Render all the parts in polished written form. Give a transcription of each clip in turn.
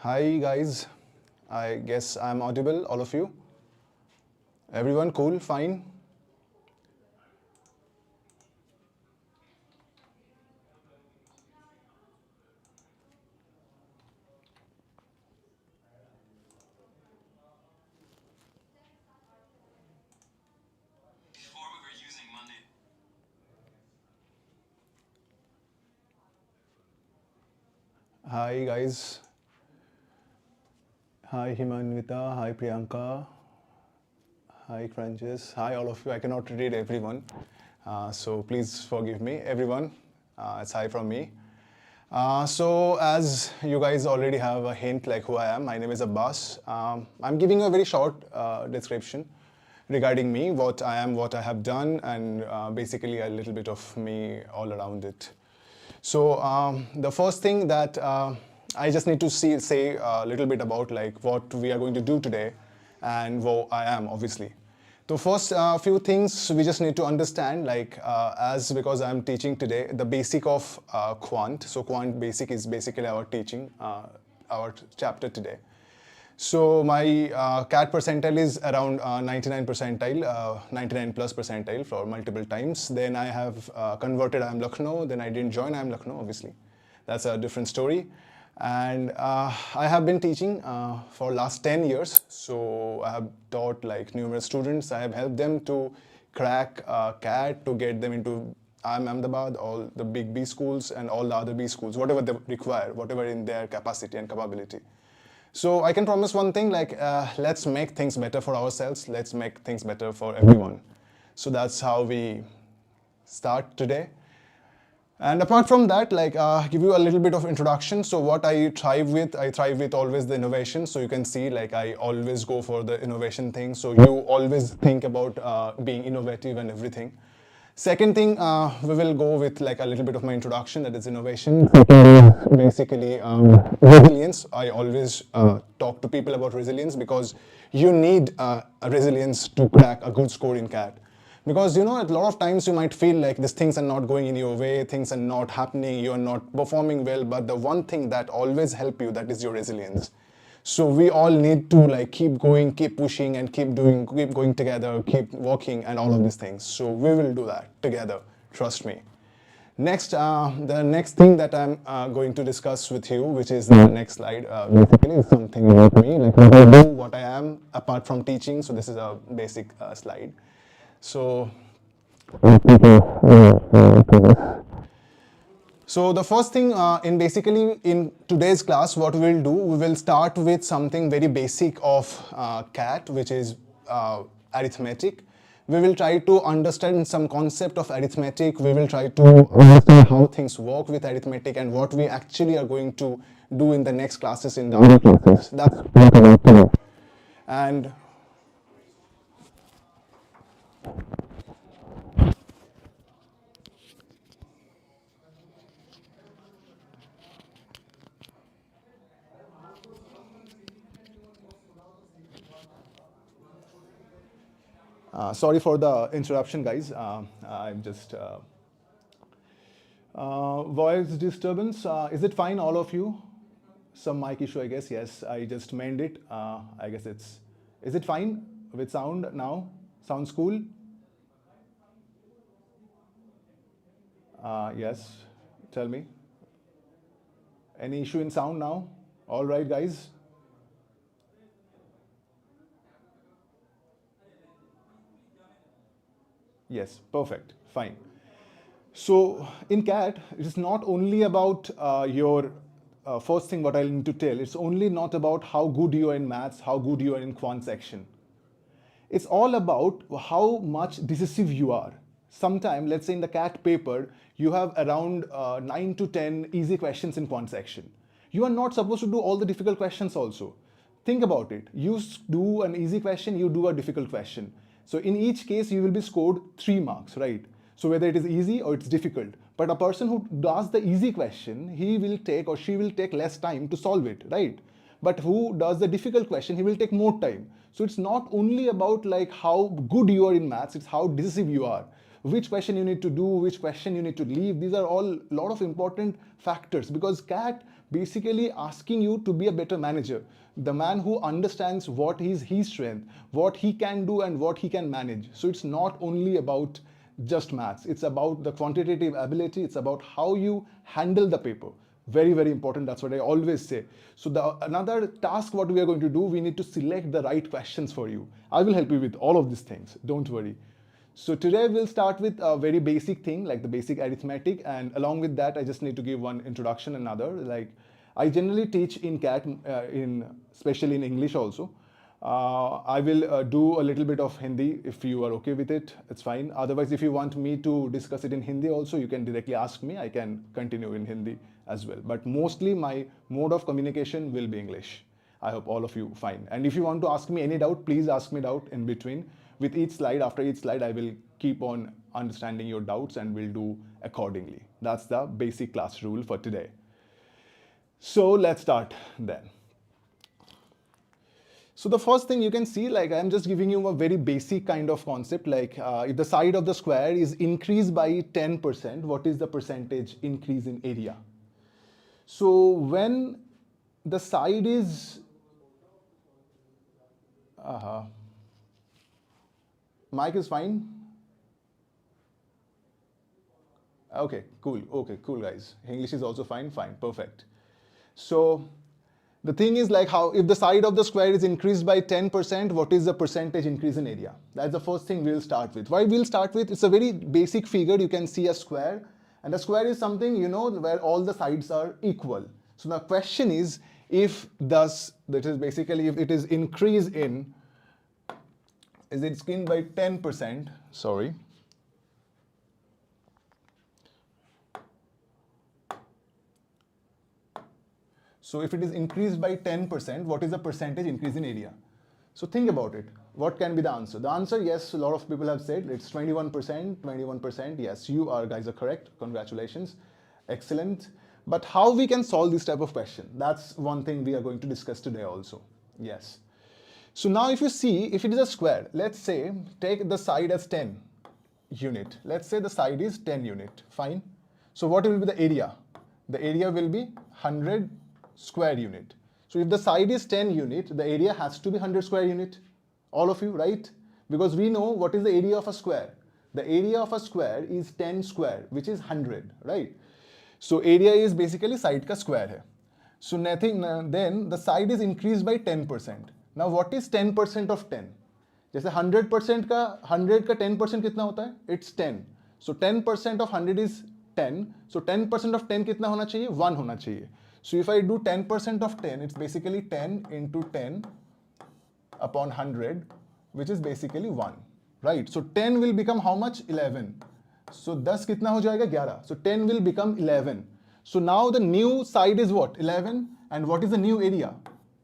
Hi guys, I guess I'm audible, all of you. Everyone cool, fine? Hi guys. Hi Himanvita, hi Priyanka, hi Francis, hi all of you. I cannot read everyone, so please forgive me. Everyone, it's hi from me. So as you guys already have a hint like who I am, my name is Abbas. I'm giving a very short description regarding me, what I am, what I have done, and basically a little bit of me all around it. So the first thing that I just need to say a little bit about like what we are going to do today and what I am obviously. The first few things we just need to understand like as because I'm teaching today the basic of quant. So quant basic is basically our teaching, our chapter today. So my CAT percentile is around 99 percentile, 99 plus percentile for multiple times. Then I have converted IIM Lucknow, then I didn't join IIM Lucknow, obviously. That's a different story. And I have been teaching for last 10 years. So I have taught like numerous students. I have helped them to crack CAT, to get them into IIM Ahmedabad, all the big B schools and all the other B schools, whatever they require, whatever in their capacity and capability. So I can promise one thing, like let's make things better for ourselves. Let's make things better for everyone. So that's how we start today. And apart from that, like give you a little bit of introduction. So what I thrive with always the innovation. So you can see like I always go for the innovation thing. So you always think about being innovative and everything. Second thing, we will go with like a little bit of my introduction, that is innovation. Second, basically resilience. I always talk to people about resilience because you need a resilience to crack a good score in CAT. Because you know, a lot of times you might feel like these things are not going in your way, things are not happening, you are not performing well, but the one thing that always help you, that is your resilience. So we all need to like keep going, keep pushing, and keep going together, keep working, and all of these things. So we will do that together. Trust me. Next, the next thing that I'm going to discuss with you, which is the next slide, basically is something about me, like what I do, what I am, apart from teaching. So this is a basic slide. So. So the first thing in basically in today's class, what we will do, we will start with something very basic of CAT, which is arithmetic. We will try to understand some concept of arithmetic. We will try to understand how things work with arithmetic and what we actually are going to do in the next classes, in the other classes. That's what I want to know. And sorry for the interruption, guys. I'm just voice disturbance. Is it fine, all of you? Some mic issue, I guess. Yes, I just mend it. I guess it's. Is it fine with sound now? Sounds cool? Yes. Tell me. Any issue in sound now? All right, guys. Yes, perfect. Fine. So in CAT, it is not only about your first thing what I need to tell. It's only not about how good you are in maths, how good you are in quant section. It's all about how much decisive you are. Sometime, let's say in the CAT paper, you have around 9 to 10 easy questions in quant section. You are not supposed to do all the difficult questions also. Think about it. You do an easy question, you do a difficult question. So in each case, you will be scored 3 marks, right? So whether it is easy or it's difficult. But a person who does the easy question, he will take or she will take less time to solve it, right? But who does the difficult question, he will take more time. So it's not only about like how good you are in maths, it's how decisive you are. Which question you need to do, which question you need to leave. These are all a lot of important factors because CAT basically asking you to be a better manager, the man who understands what is his strength, what he can do and what he can manage. So it's not only about just maths, it's about the quantitative ability, it's about how you handle the paper. Very, very important, that's what I always say. So another task what we are going to do, we need to select the right questions for you. I will help you with all of these things, don't worry. So today we'll start with a very basic thing like the basic arithmetic, and along with that I just need to give one introduction and another. Like I generally teach in CAT, especially in English also. I will do a little bit of Hindi if you are okay with it, it's fine. Otherwise, if you want me to discuss it in Hindi also, you can directly ask me, I can continue in Hindi as well. But mostly my mode of communication will be English. I hope all of you fine. And if you want to ask me any doubt, please ask me doubt in between. With each slide, after each slide, I will keep on understanding your doubts and will do accordingly. That's the basic class rule for today. So let's start then. So the first thing you can see, like I'm just giving you a very basic kind of concept, like if the side of the square is increased by 10%, what is the percentage increase in area? So when the side is, mic is fine? Okay, cool guys. English is also fine, perfect. So the thing is like how if the side of the square is increased by 10%, what is the percentage increase in area? That's the first thing we'll start with. Why we'll start with, it's a very basic figure. You can see a square, and a square is something, you know, where all the sides are equal. So the question is, if thus, that is basically if it is increased in, is it increased by 10%, sorry. So if it is increased by 10%, what is the percentage increase in area? So think about it. What can be the answer? The answer, yes, a lot of people have said it's 21%. Yes, you guys are correct. Congratulations. Excellent. But how we can solve this type of question? That's one thing we are going to discuss today also. Yes. So now if you see, if it is a square, let's say, take the side as 10 unit. Let's say the side is 10 unit. Fine. So what will be the area? The area will be 100 square unit. So if the side is 10 unit, the area has to be 100 square unit. All of you, right? Because we know what is the area of a square. The area of a square is 10 square, which is 100, right? So area is basically side ka square hai. So nothing, then the side is increased by 10%. Now what is 10% of 10? जैसे 100% का 100 का 10% कितना होता है? It's 10. So 10% of 100 is 10. So 10% of 10 कितना होना चाहिए? 1 होना चाहिए. So if I do 10% of 10, it's basically 10 into 10 upon 100, which is basically 1, right? So 10 will become how much? 11. So 10 कितना हो जाएगा? 11. So 10 will become 11. So now the new side is what? 11. And what is the new area?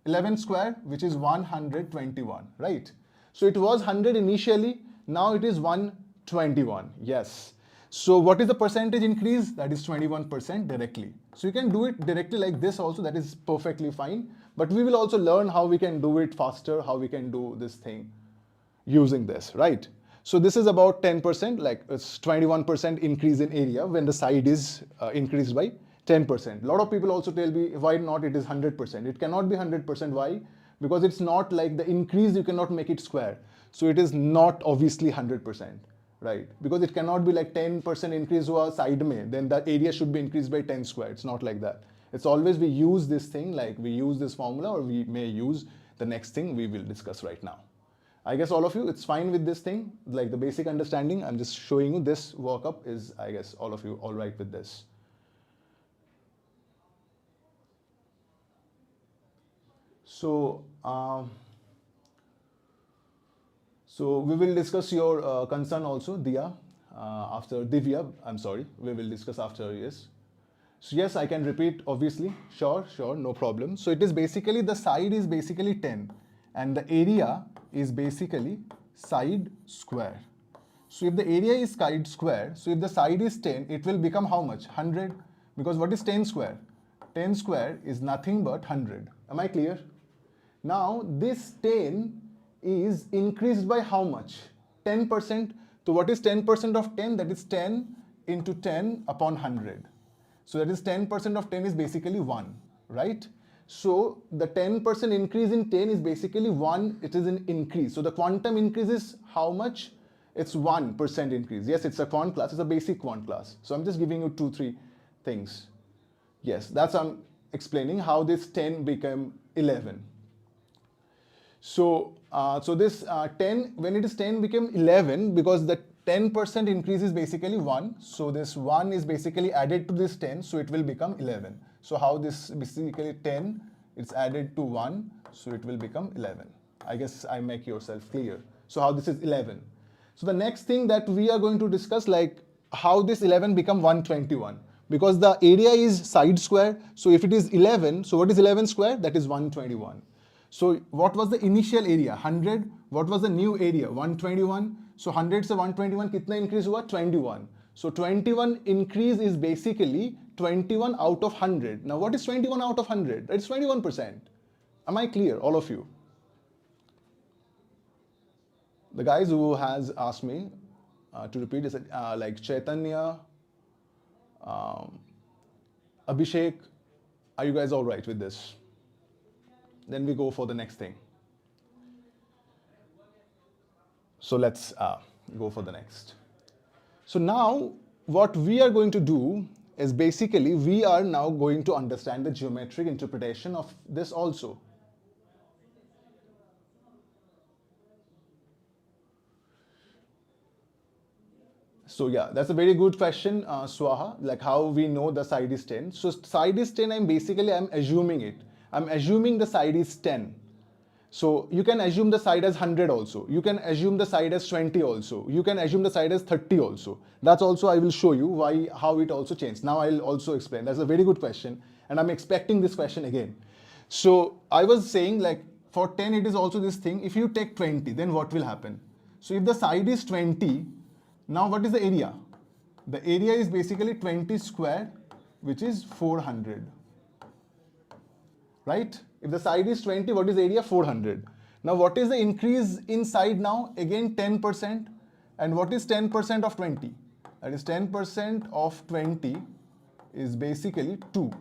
11 square, which is 121, right? So it was 100 initially. Now it is 121. Yes. So what is the percentage increase? That is 21% directly. So you can do it directly like this also, that is perfectly fine. But we will also learn how we can do it faster, how we can do this thing using this, right? So this is about 10%, like it's 21% increase in area when the side is increased by 10%. A lot of people also tell me, why not it is 100%? It cannot be 100%, why? Because it's not like the increase, you cannot make it square. So it is not obviously 100%. Right, because it cannot be like 10% increase हुआ side में, then that area should be increased by 10 square. It's not like that. It's always we use this thing, like we use this formula, or we may use the next thing we will discuss right now. I guess all of you, it's fine with this thing, like the basic understanding. I'm just showing you this workup is, I guess all of you all right with this. So, so we will discuss your concern also, Diya, after Divya, I'm sorry, we will discuss after, yes. So yes, I can repeat, obviously, sure, no problem. So it is basically, the side is basically 10 and the area is basically side square. So if the area is side square, so if the side is 10, it will become how much? 100, because what is 10 square? 10 square is nothing but 100. Am I clear? Now this 10 is increased by how much? 10%. So what is 10% of 10? That is 10 into 10 upon 100. So that is 10% of 10 is basically 1. right? So the 10% increase in 10 is basically 1, it is an increase. So the quantum increase is how much? It's 1% increase. Yes, it's a quant class, it's a basic quant class. So I'm just giving you 2-3 things. Yes, that's I'm explaining how this 10 became 11. So, this 10, when it is 10 became 11 because the 10% increase is basically 1. So this 1 is basically added to this 10, so it will become 11. So how this basically 10, it's added to 1, so it will become 11. I guess I make yourself clear. So how this is 11. So the next thing that we are going to discuss, like how this 11 become 121. Because the area is side square, so if it is 11, so what is 11 square? That is 121. So what was the initial area? 100. What was the new area? 121. So 100 से 121 कितना increase हुआ? 21. So 21 increase is basically 21 out of 100. Now what is 21 out of 100? It's 21%. Am I clear, all of you? The guys who has asked me to repeat is like Chaitanya, Abhishek, are you guys all right with this? Then we go for the next thing. So let's go for the next. So now what we are going to do is basically we are now going to understand the geometric interpretation of this also. So yeah, that's a very good question, Swaha, like how we know the side is 10. So side is 10, I'm assuming it. I'm assuming the side is 10. So you can assume the side as 100 also. You can assume the side as 20 also. You can assume the side as 30 also. That's also I will show you how it also changed. Now I'll also explain. That's a very good question and I'm expecting this question again. So I was saying like for 10 it is also this thing. If you take 20, then what will happen? So if the side is 20, now what is the area? The area is basically 20 square, which is 400. Right? If the side is 20, what is the area? 400. Now what is the increase in side now? Again 10%. And what is 10% of 20? That is 10% of 20 is basically 2.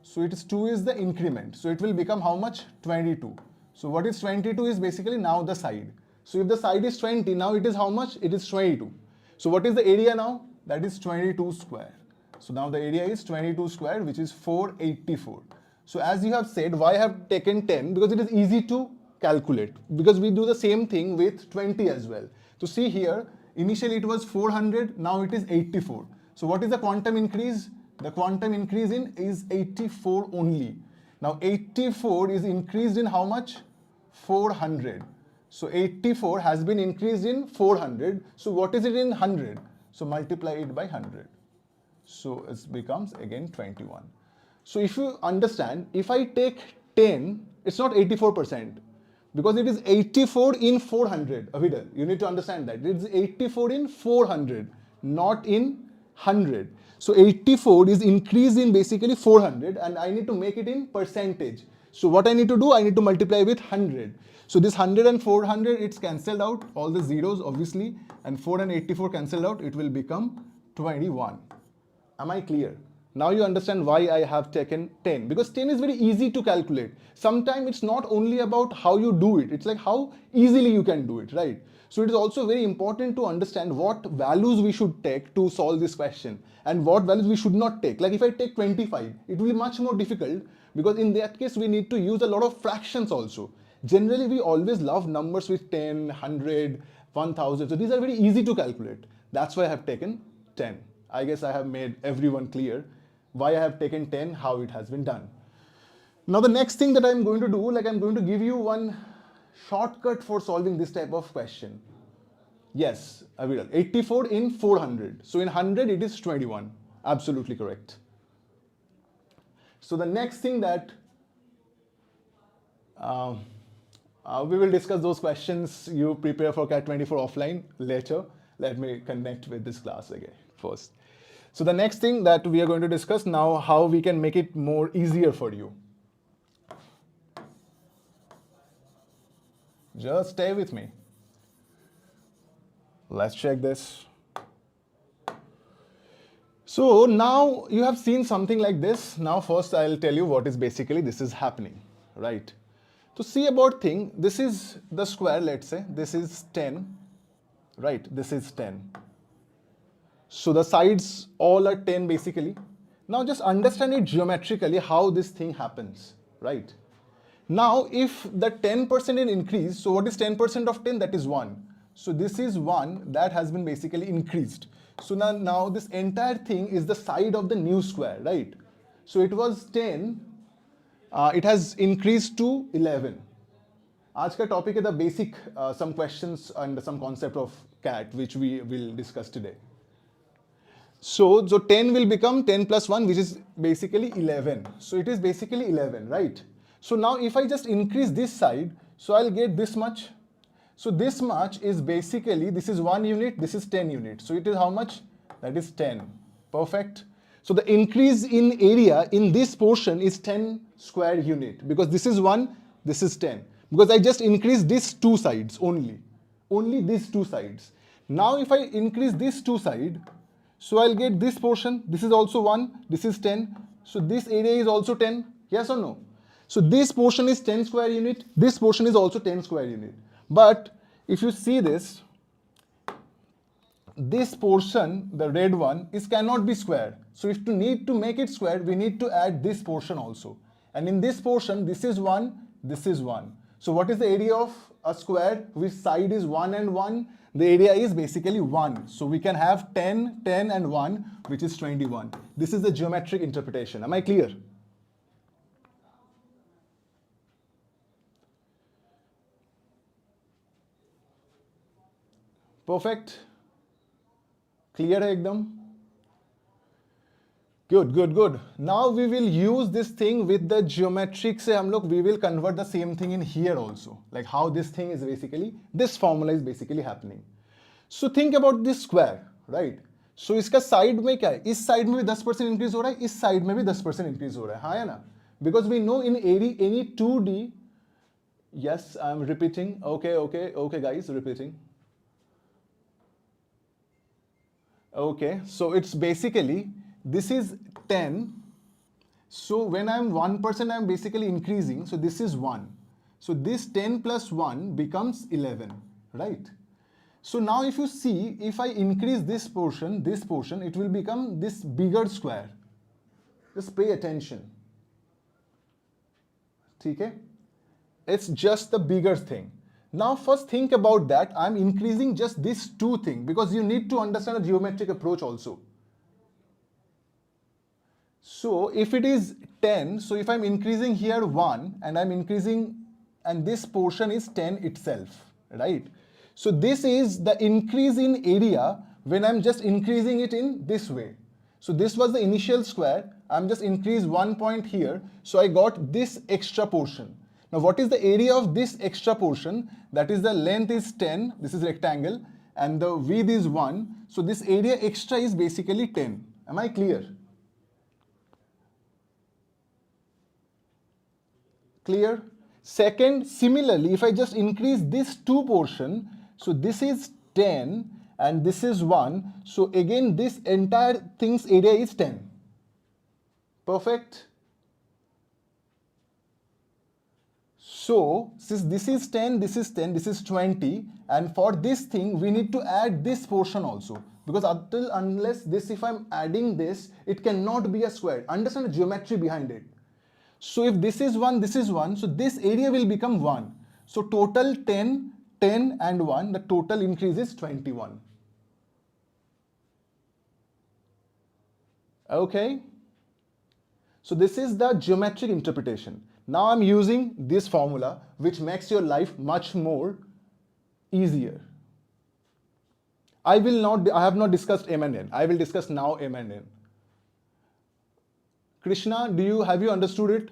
So it is 2 is the increment. So it will become how much? 22. So what is 22 is basically now the side. So if the side is 20, now it is how much? It is 22. So what is the area now? That is 22 square. So now the area is 22 square, which is 484. So as you have said, why I have taken 10? Because it is easy to calculate. Because we do the same thing with 20 as well. So see here, initially it was 400, now it is 84. So what is the quantum increase? The quantum increase is 84 only. Now 84 is increased in how much? 400. So 84 has been increased in 400. So what is it in 100? So multiply it by 100. So it becomes again 21. So if you understand, if I take 10, it's not 84% because it is 84 in 400. Avidal, you need to understand that. It's 84 in 400, not in 100. So 84 is increased in basically 400 and I need to make it in percentage. So what I need to do, I need to multiply with 100. So this 100 and 400, it's cancelled out, all the zeros obviously, and 4 and 84 cancelled out, it will become 21. Am I clear? Now you understand why I have taken 10, because 10 is very easy to calculate. Sometimes it's not only about how you do it, it's like how easily you can do it, right? So it is also very important to understand what values we should take to solve this question and what values we should not take. Like if I take 25, it will be much more difficult because in that case we need to use a lot of fractions also. Generally we always love numbers with 10, 100, 1000. So these are very easy to calculate. That's why I have taken 10. I guess I have made everyone clear why I have taken 10, how it has been done. Now the next thing that I'm going to do, like I'm going to give you one shortcut for solving this type of question. Yes, I will. 84 in 400. So in 100 it is 21. Absolutely correct. So the next thing that we will discuss those questions. You prepare for CAT 24 offline later. Let me connect with this class again first. So the next thing that we are going to discuss now, how we can make it more easier for you. Just stay with me. Let's check this. So now you have seen something like this. Now first I'll tell you what is basically this is happening, right? So see about thing, this is the square, let's say, this is 10, right? This is 10. So the sides all are 10 basically. Now just understand it geometrically how this thing happens, right? Now if the 10% is increased, so what is 10% of 10? That is 1. So this is 1 that has been basically increased. So now this entire thing is the side of the new square, right? So it was 10, it has increased to 11. आज का topic is the basic some questions and some concept of CAT which we will discuss today. So 10 will become 10 plus 1, which is basically 11. So it is basically 11, right? So now if I just increase this side, so I'll get this much. So this much is basically, this is 1 unit, this is 10 units. So it is how much? That is 10. Perfect. So the increase in area in this portion is 10 square unit, because this is 1, this is 10. Because I just increased these two sides only these two sides. Now if I increase these two sides, so I'll get this portion, this is also 1, this is 10. So this area is also 10, yes or no? So this portion is 10 square unit, this portion is also 10 square unit. But if you see this portion, the red one, is cannot be square. So if to need to make it square, we need to add this portion also. And in this portion, this is 1, this is 1. So what is the area of a square which side is 1 and 1? The area is basically 1. So we can have 10, 10 and 1, which is 21. This is the geometric interpretation. Am I clear? Perfect. Clear hai ekdam? Good. Now we will use this thing with the geometric se we will convert the same thing in here also. Like how this thing is basically, this formula is basically happening. So think about this square, right? So iska side mein kya hai? Is side mein bhi 10% increase ho raha hai, is side mein bhi 10% increase ho raha hai. Haan hai na? Because we know in any 2D, yes, I'm repeating. Okay guys, repeating. Okay, so it's basically, this is 10. So when I'm 1%, I'm basically increasing. So this is 1. So this 10 plus 1 becomes 11, right? So now if you see, if I increase this portion, it will become this bigger square. Just pay attention. Okay? It's just the bigger thing. Now first think about that. I'm increasing just this two thing because you need to understand a geometric approach also. So if it is 10, so if I'm increasing here 1 and I'm increasing, and this portion is 10 itself, right? So this is the increase in area when I'm just increasing it in this way. So this was the initial square. I'm just increased 1 point here. So I got this extra portion. Now what is the area of this extra portion? That is the length is 10, this is rectangle, and the width is 1. So this area extra is basically 10. Am I clear? Clear? Second, similarly, if I just increase this two portion, so this is 10 and this is 1. So again, this entire thing's area is 10. Perfect? So since this is 10, this is 10, this is 20, and for this thing we need to add this portion also, because unless this, if I'm adding this, it cannot be a square. Understand the geometry behind it. So if this is 1, this is 1, so this area will become 1. So total 10, 10 and 1, the total increase is 21. Okay? So this is the geometric interpretation. Now I'm using this formula which makes your life much more easier. I have not discussed M and N. I will discuss now M and N. Krishna, have you understood it?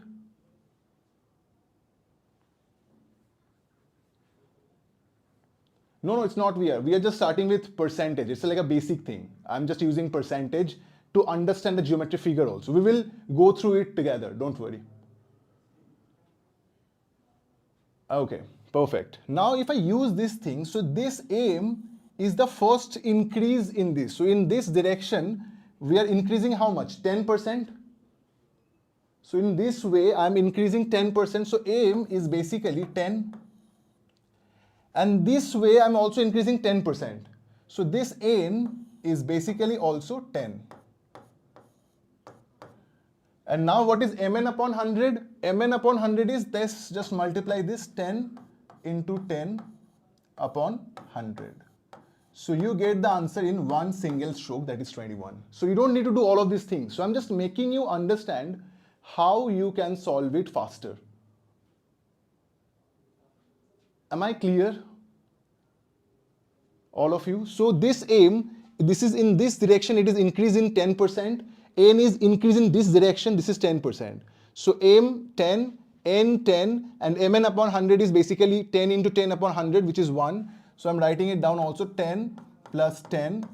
No, it's not we are just starting with percentage. It's like a basic thing. I'm just using percentage to understand the geometric figure also. We will go through it together, don't worry. Okay, perfect. Now if I use this thing, so this aim is the first increase in this. So in this direction, we are increasing how much? 10%. So in this way, I'm increasing 10%. So aim is basically 10. And this way, I'm also increasing 10%. So this aim is basically also 10. And now what is mn upon 100? Mn upon 100 is this, just multiply this 10 into 10 upon 100. So you get the answer in one single stroke, that is 21. So you don't need to do all of these things. So I'm just making you understand how you can solve it faster. Am I clear? All of you? So this aim, this is in this direction, it is increased in 10%. N is increased in this direction, this is 10%. So aim 10, N 10, and Mn upon 100 is basically 10 into 10 upon 100, which is 1. So I'm writing it down also, 10 plus 10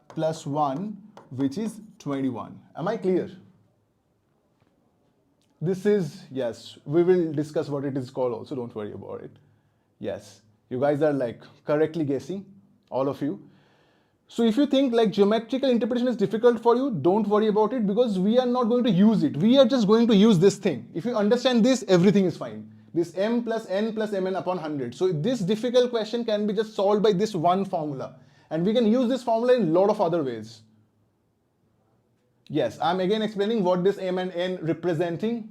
plus 1, which is 21. Am I clear? This is, yes, we will discuss what it is called also, don't worry about it. Yes, you guys are like correctly guessing, all of you. So if you think like geometrical interpretation is difficult for you, don't worry about it, because we are not going to use it. We are just going to use this thing. If you understand this, everything is fine. This m plus n plus mn upon 100. So this difficult question can be just solved by this one formula. And we can use this formula in a lot of other ways. Yes, I'm again explaining what this m and n representing.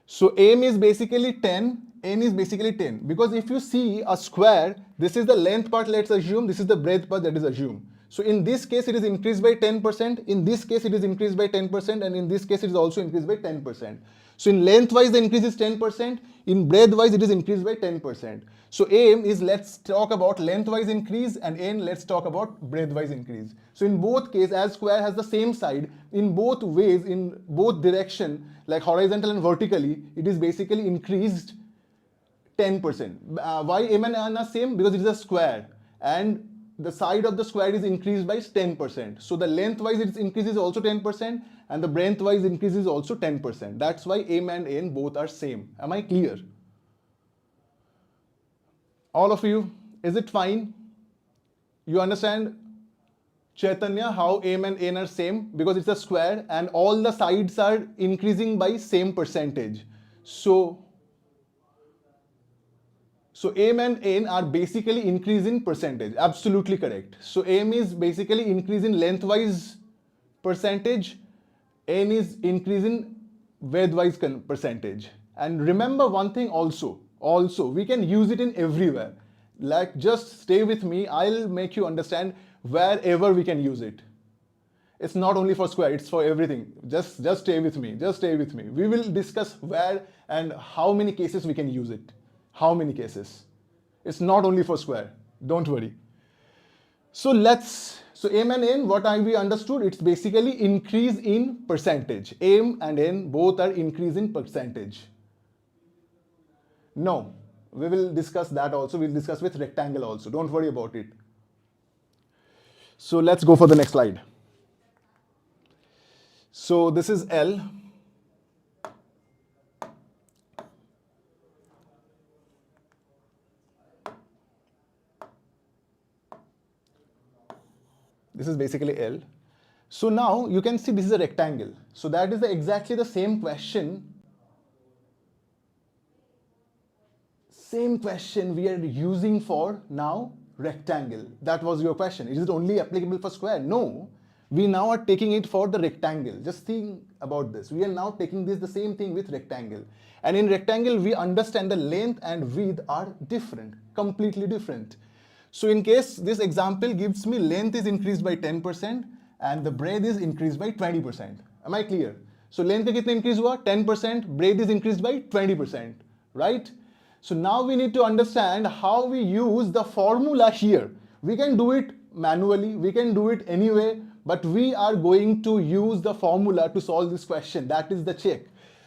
So aim is basically 10, n is basically 10. Because if you see a square, this is the length part, let's assume, this is the breadth part, that is assume. So in this case, it is increased by 10%, in this case, it is increased by 10%, and in this case, it is also increased by 10%. So in lengthwise, the increase is 10%, in breadthwise, it is increased by 10%. So aim is, let's talk about lengthwise increase, and n, let's talk about breadthwise increase. So in both cases, as square has the same side, in both ways, in both direction, like horizontal and vertically, it is basically increased 10%. Why m and n are same? Because it is a square, and the side of the square is increased by 10%. So the lengthwise it increases also 10%, and the breadthwise increases also 10%. That's why m and n both are same. Am I clear? All of you, is it fine? You understand, Chaitanya, how m and n are same? Because it's a square and all the sides are increasing by same percentage. So m and n are basically increase in percentage. Absolutely correct. So m is basically increase in lengthwise percentage, n is increase in widthwise percentage. And remember one thing also, we can use it in everywhere. Like, just stay with me, I'll make you understand wherever we can use it. It's not only for square, it's for everything. Just stay with me, We will discuss where and how many cases we can use it. How many cases? It's not only for square, don't worry. So m and n, what we understood, it's basically increase in percentage. M and n both are increase in percentage. No, we will discuss that also. We'll discuss with rectangle also. Don't worry about it. So let's go for the next slide. So this is L. This is basically L. So now you can see this is a rectangle. So that is exactly the same question. Same question we are using for now rectangle. That was your question. Is it only applicable for square? No. We now are taking it for the rectangle. Just think about this. We are now taking the same thing with rectangle. And in rectangle, we understand the length and width are different, completely different. So in case this example gives me length is increased by 10% and the breadth is increased by 20%. Am I clear? So length का कितना increase हुआ? 10%, breadth is increased by 20%, right? So now we need to understand how we use the formula here. We can do it manually, we can do it anyway, but we are going to use the formula to solve this question. That is the check.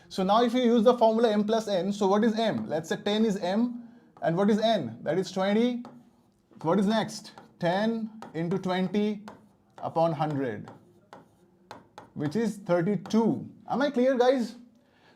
So now if you use the formula m plus n, so what is m? Let's say 10 is m, and what is n? That is 20. What is next? 10 into 20 upon 100, which is 32. Am I clear, guys?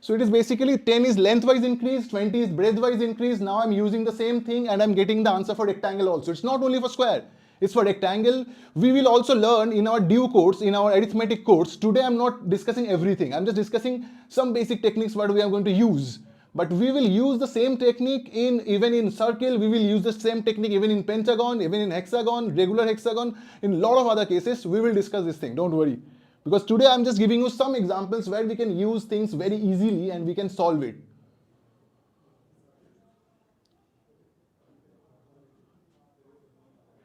So it is basically 10 is lengthwise increase, 20 is breadthwise increase. Now I'm using the same thing and I'm getting the answer for rectangle also. It's not only for square. It's for rectangle. We will also learn in our due course, in our arithmetic course. Today I'm not discussing everything. I'm just discussing some basic techniques what we are going to use. But we will use the same technique even in circle. We will use the same technique even in pentagon, even in hexagon, regular hexagon. In a lot of other cases, we will discuss this thing. Don't worry. Because today I'm just giving you some examples where we can use things very easily and we can solve it.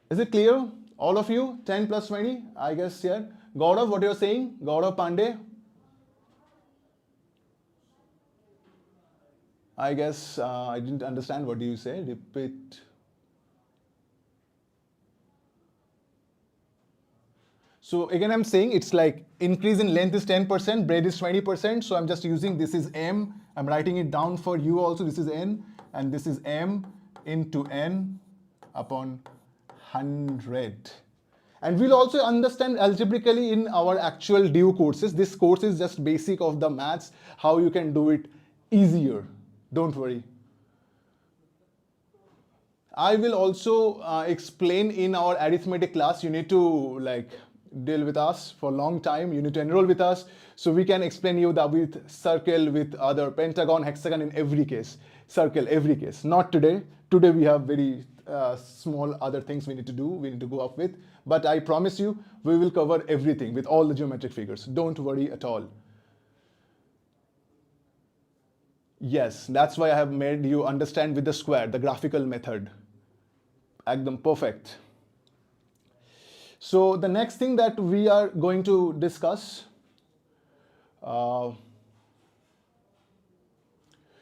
Is it clear? All of you? 10 plus 20? I guess, yeah. Gaurav, what you're saying? Gaurav Pandey? I guess I didn't understand. What do you say? Repeat. So again, I'm saying it's like increase in length is 10%, breadth is 20%. So I'm just using, this is M. I'm writing it down for you also. This is N and this is M into N upon 100. And we'll also understand algebraically in our actual due courses. This course is just basic of the maths, how you can do it easier. Don't worry. I will also explain in our arithmetic class. You need to like deal with us for a long time. You need to enroll with us so we can explain you that with circle, with other pentagon, hexagon in every case, circle, every case. Not today. Today we have very small other things we need to do, we need to go up with. But I promise you, we will cover everything with all the geometric figures. Don't worry at all. Yes, that's why I have made you understand with the square, the graphical method. Ekdam perfect. So the next thing that we are going to discuss,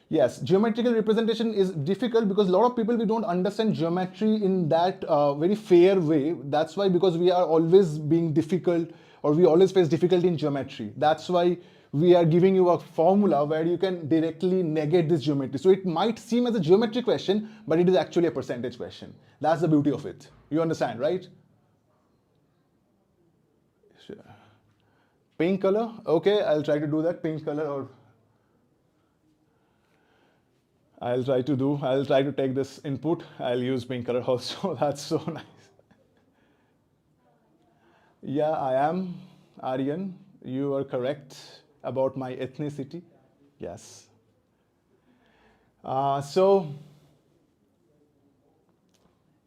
yes, geometrical representation is difficult because a lot of people, we don't understand geometry in that very fair way. That's why, because we are always being difficult, or we always face difficulty in geometry. That's why we are giving you a formula where you can directly negate this geometry. So it might seem as a geometry question, but it is actually a percentage question. That's the beauty of it. You understand, right? Sure. Pink color? Okay, I'll try to do that. Pink color, or I'll try to take this input. I'll use pink color also. That's so nice. Yeah, I am Aryan. You are correct about my ethnicity. Yes.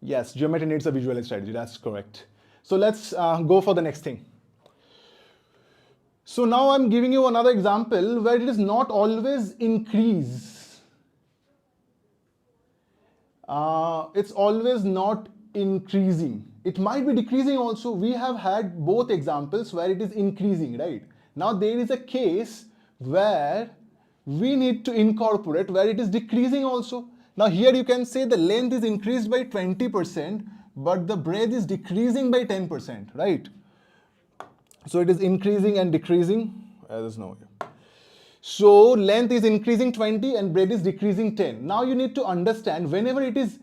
Yes, geometry needs a visualized strategy. That's correct. So let's go for the next thing. So now I'm giving you another example where it is not always increase. It's always not increasing. It might be decreasing also. We have had both examples where it is increasing, right? Now there is a case where we need to incorporate where it is decreasing also. Now here you can say the length is increased by 20%, but the breadth is decreasing by 10%, right? So it is increasing and decreasing. There's no way. So length is increasing 20 and breadth is decreasing 10. Now you need to understand, whenever it is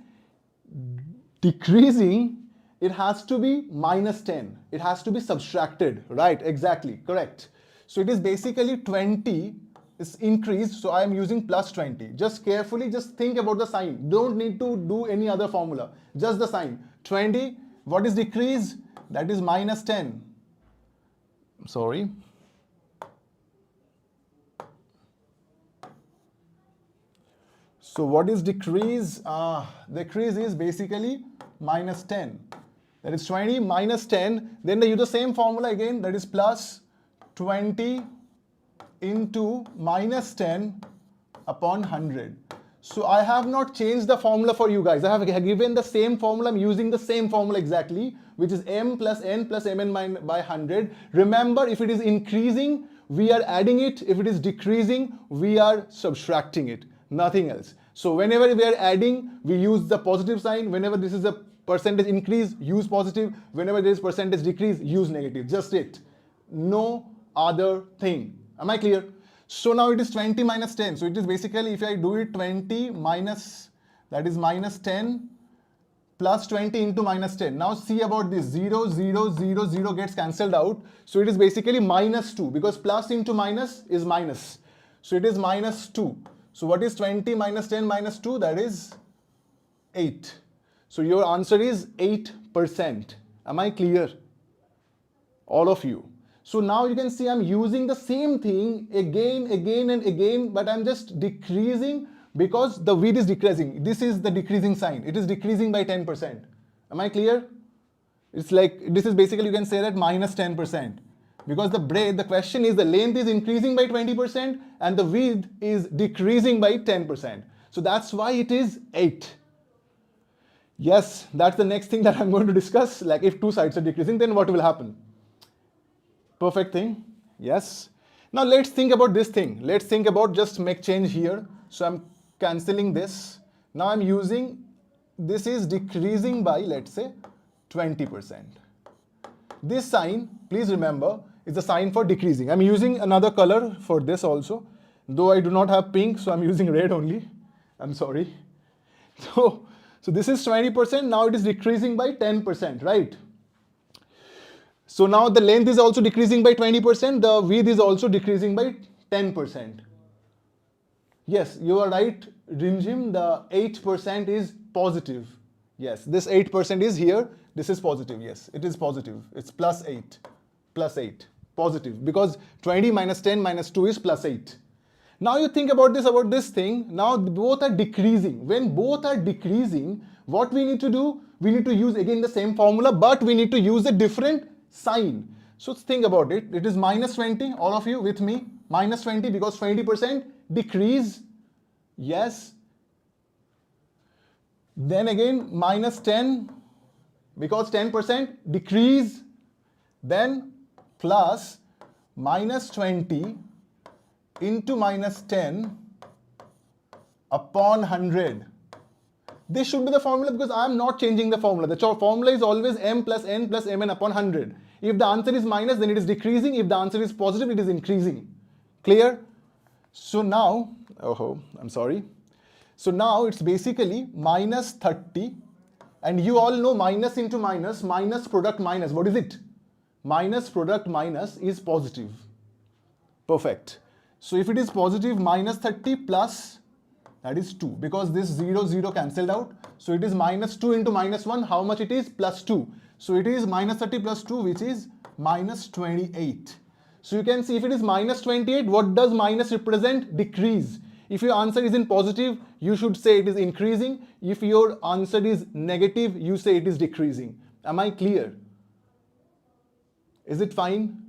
decreasing, it has to be minus 10. It has to be subtracted, right? Exactly, correct. So it is basically 20 is increased, so I am using plus 20. Just carefully, just think about the sign. Don't need to do any other formula, just the sign. 20, what is decrease? That is minus 10. Sorry. So what is decrease? Decrease is basically minus 10. That is 20 minus 10. Then they use the same formula again. That is plus 20 into minus 10 upon 100. So I have not changed the formula for you guys. I have given the same formula. I'm using the same formula exactly, which is m plus n plus mn by 100. Remember, if it is increasing, we are adding it. If it is decreasing, we are subtracting it. Nothing else. So whenever we are adding, we use the positive sign. Whenever this is a percentage increase, use positive. Whenever there is percentage decrease, use negative. Just it. No other thing. Am I clear? So now it is 20 minus 10. So it is basically, if I do it 20 minus, that is minus 10 plus 20 into minus 10. Now see about this, 0, 0, 0, 0 gets cancelled out. So it is basically minus 2, because plus into minus is minus. So it is minus 2. So what is 20 minus 10 minus 2? That is 8. So your answer is 8%. 20%. Am I clear? All of you. So now you can see I'm using the same thing again and again, but I'm just decreasing because the width is decreasing. This is the decreasing sign. It is decreasing by 10%. Am I clear? It's like, this is basically, you can say that minus 10%. Because the question is the length is increasing by 20% and the width is decreasing by 10%. So that's why it is 8. Yes, that's the next thing that I'm going to discuss. Like if two sides are decreasing, then what will happen? Perfect thing. Yes. Now let's think about this thing. Let's think about just make change here. So I'm cancelling this. Now I'm using, this is decreasing by, let's say, 20%. This sign, please remember, is a sign for decreasing. I'm using another color for this also. Though I do not have pink, so I'm using red only. I'm sorry. So this is 20%. Now it is decreasing by 10%, right? So now the length is also decreasing by 20%. The width is also decreasing by 10%. Yes, you are right, Rimjim. The 8% is positive. Yes, this 8% is here. This is positive. Yes, it is positive. It's plus 8. Plus 8. Positive. Because 20 minus 10 minus 2 is plus 8. Now you think about this thing. Now both are decreasing. When both are decreasing, what we need to do? We need to use again the same formula, but we need to use a different sign. So think about it. It is minus 20. All of you with me? Minus 20 because 20% decrease. Yes. Then again minus 10 because 10% decrease. Then plus minus 20 into minus 10 upon 100. This should be the formula because I am not changing the formula. The formula is always m plus n plus mn upon 100. If the answer is minus, then it is decreasing. If the answer is positive, it is increasing. Clear? So now, I'm sorry. So now it's basically minus 30. And you all know minus into minus, minus product minus. What is it? Minus product minus is positive. Perfect. So if it is positive, minus 30 plus, that is 2. Because this 0, 0 cancelled out. So it is minus 2 into minus 1. How much it is? Plus 2. So it is minus 30 plus 2, which is minus 28. So you can see if it is minus 28, what does minus represent? Decrease. If your answer is in positive, you should say it is increasing. If your answer is negative, you say it is decreasing. Am I clear? Is it fine?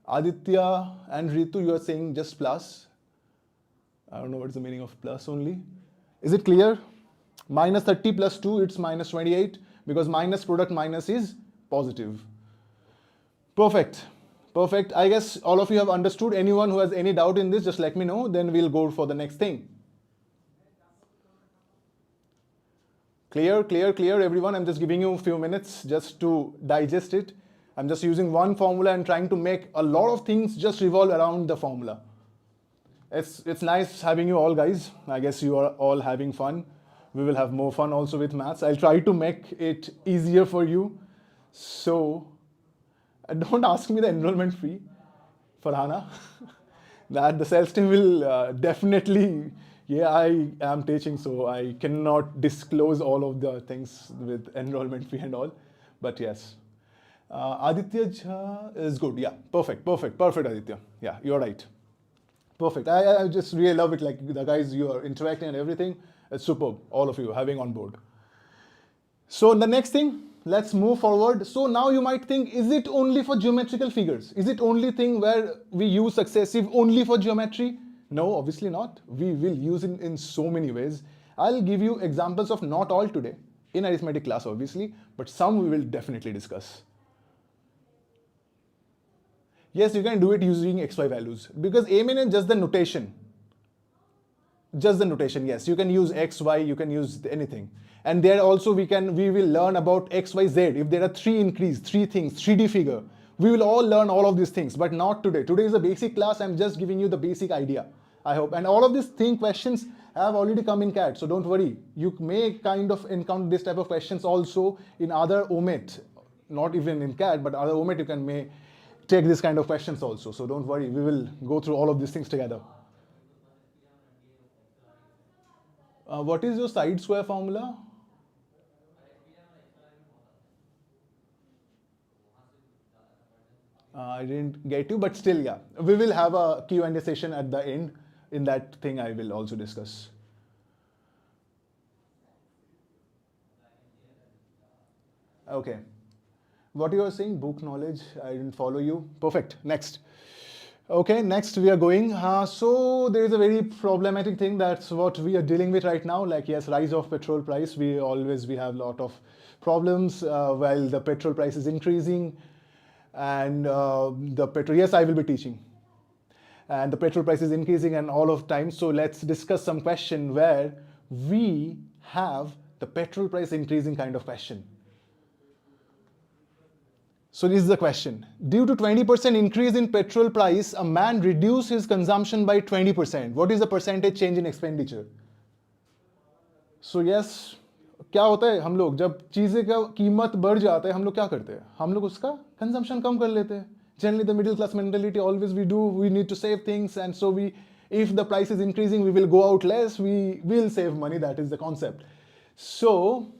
Aditya and Ritu, you are saying just plus. I don't know what is the meaning of plus only. Is it clear? Minus 30 plus 2, it's minus 28 because minus product minus is positive. Perfect. Perfect. I guess all of you have understood. Anyone who has any doubt in this, just let me know. Then we'll go for the next thing. Clear, clear, clear, everyone. I'm just giving you a few minutes just to digest it. I'm just using one formula and trying to make a lot of things just revolve around the formula. It's nice having you all, guys. I guess you are all having fun. We will have more fun also with maths. I'll try to make it easier for you. So don't ask me the enrollment fee, Farhana. That the sales team will definitely, yeah, I am teaching, so I cannot disclose all of the things with enrollment fee and all. But yes. Aditya Jha is good. Yeah, perfect, Aditya. Yeah, you're right. Perfect. I just really love it. Like the guys, you are interacting and everything. It's superb. All of you having on board. So the next thing, let's move forward. So now you might think, is it only for geometrical figures? Is it only thing where we use successive only for geometry? No, obviously not. We will use it in so many ways. I'll give you examples of not all today in arithmetic class, obviously, but some we will definitely discuss. Yes, you can do it using xy values because amen is just the notation. Just the notation, yes. You can use x, y, you can use anything. And there also we will learn about x, y, z. If there are 3 increase, 3 things, 3D figure, we will all learn all of these things, but not today. Today is a basic class. I'm just giving you the basic idea, I hope. And all of these questions have already come in CAT, so don't worry. You may kind of encounter this type of questions also in other OMET, not even in CAT, but other OMET you may take this kind of questions also. So don't worry, we will go through all of these things together. What is your side square formula? I didn't get you, but still, yeah. We will have a Q&A session at the end. In that thing, I will also discuss. Okay. What you are saying, book knowledge, I didn't follow you. Perfect. Next. Okay, next we are going. So there is a very problematic thing. That's what we are dealing with right now. Like, yes, rise of petrol price. We have a lot of problems while the petrol price is increasing. And the petrol, yes, I will be teaching. And the petrol price is increasing and all of time. So let's discuss some question where we have the petrol price increasing kind of question. So this is the question. Due to 20% increase in petrol price, a man reduced his consumption by 20%. What is the percentage change in expenditure? So yes, क्या होता है हम लोग जब चीज़ें का कीमत बढ़ जाता है हम लोग क्या करते हैं हम लोग उसका कंजम्पशन कम कर लेते हैं. Generally the middle class mentality always we need to save things, and so if the price is increasing we will go out less, we will save money. That is the concept. So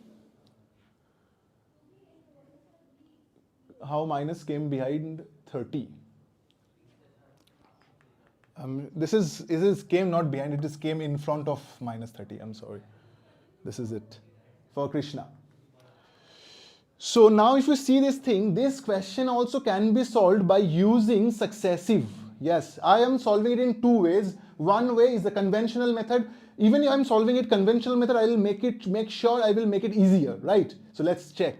how minus came behind 30? This came not behind, it just came in front of minus 30. I'm sorry. This is it for Krishna. So now if you see this thing, this question also can be solved by using successive. Yes, I am solving it in two ways. One way is the conventional method. Even if I'm solving it conventional method, I will make sure I will make it easier, right? So let's check.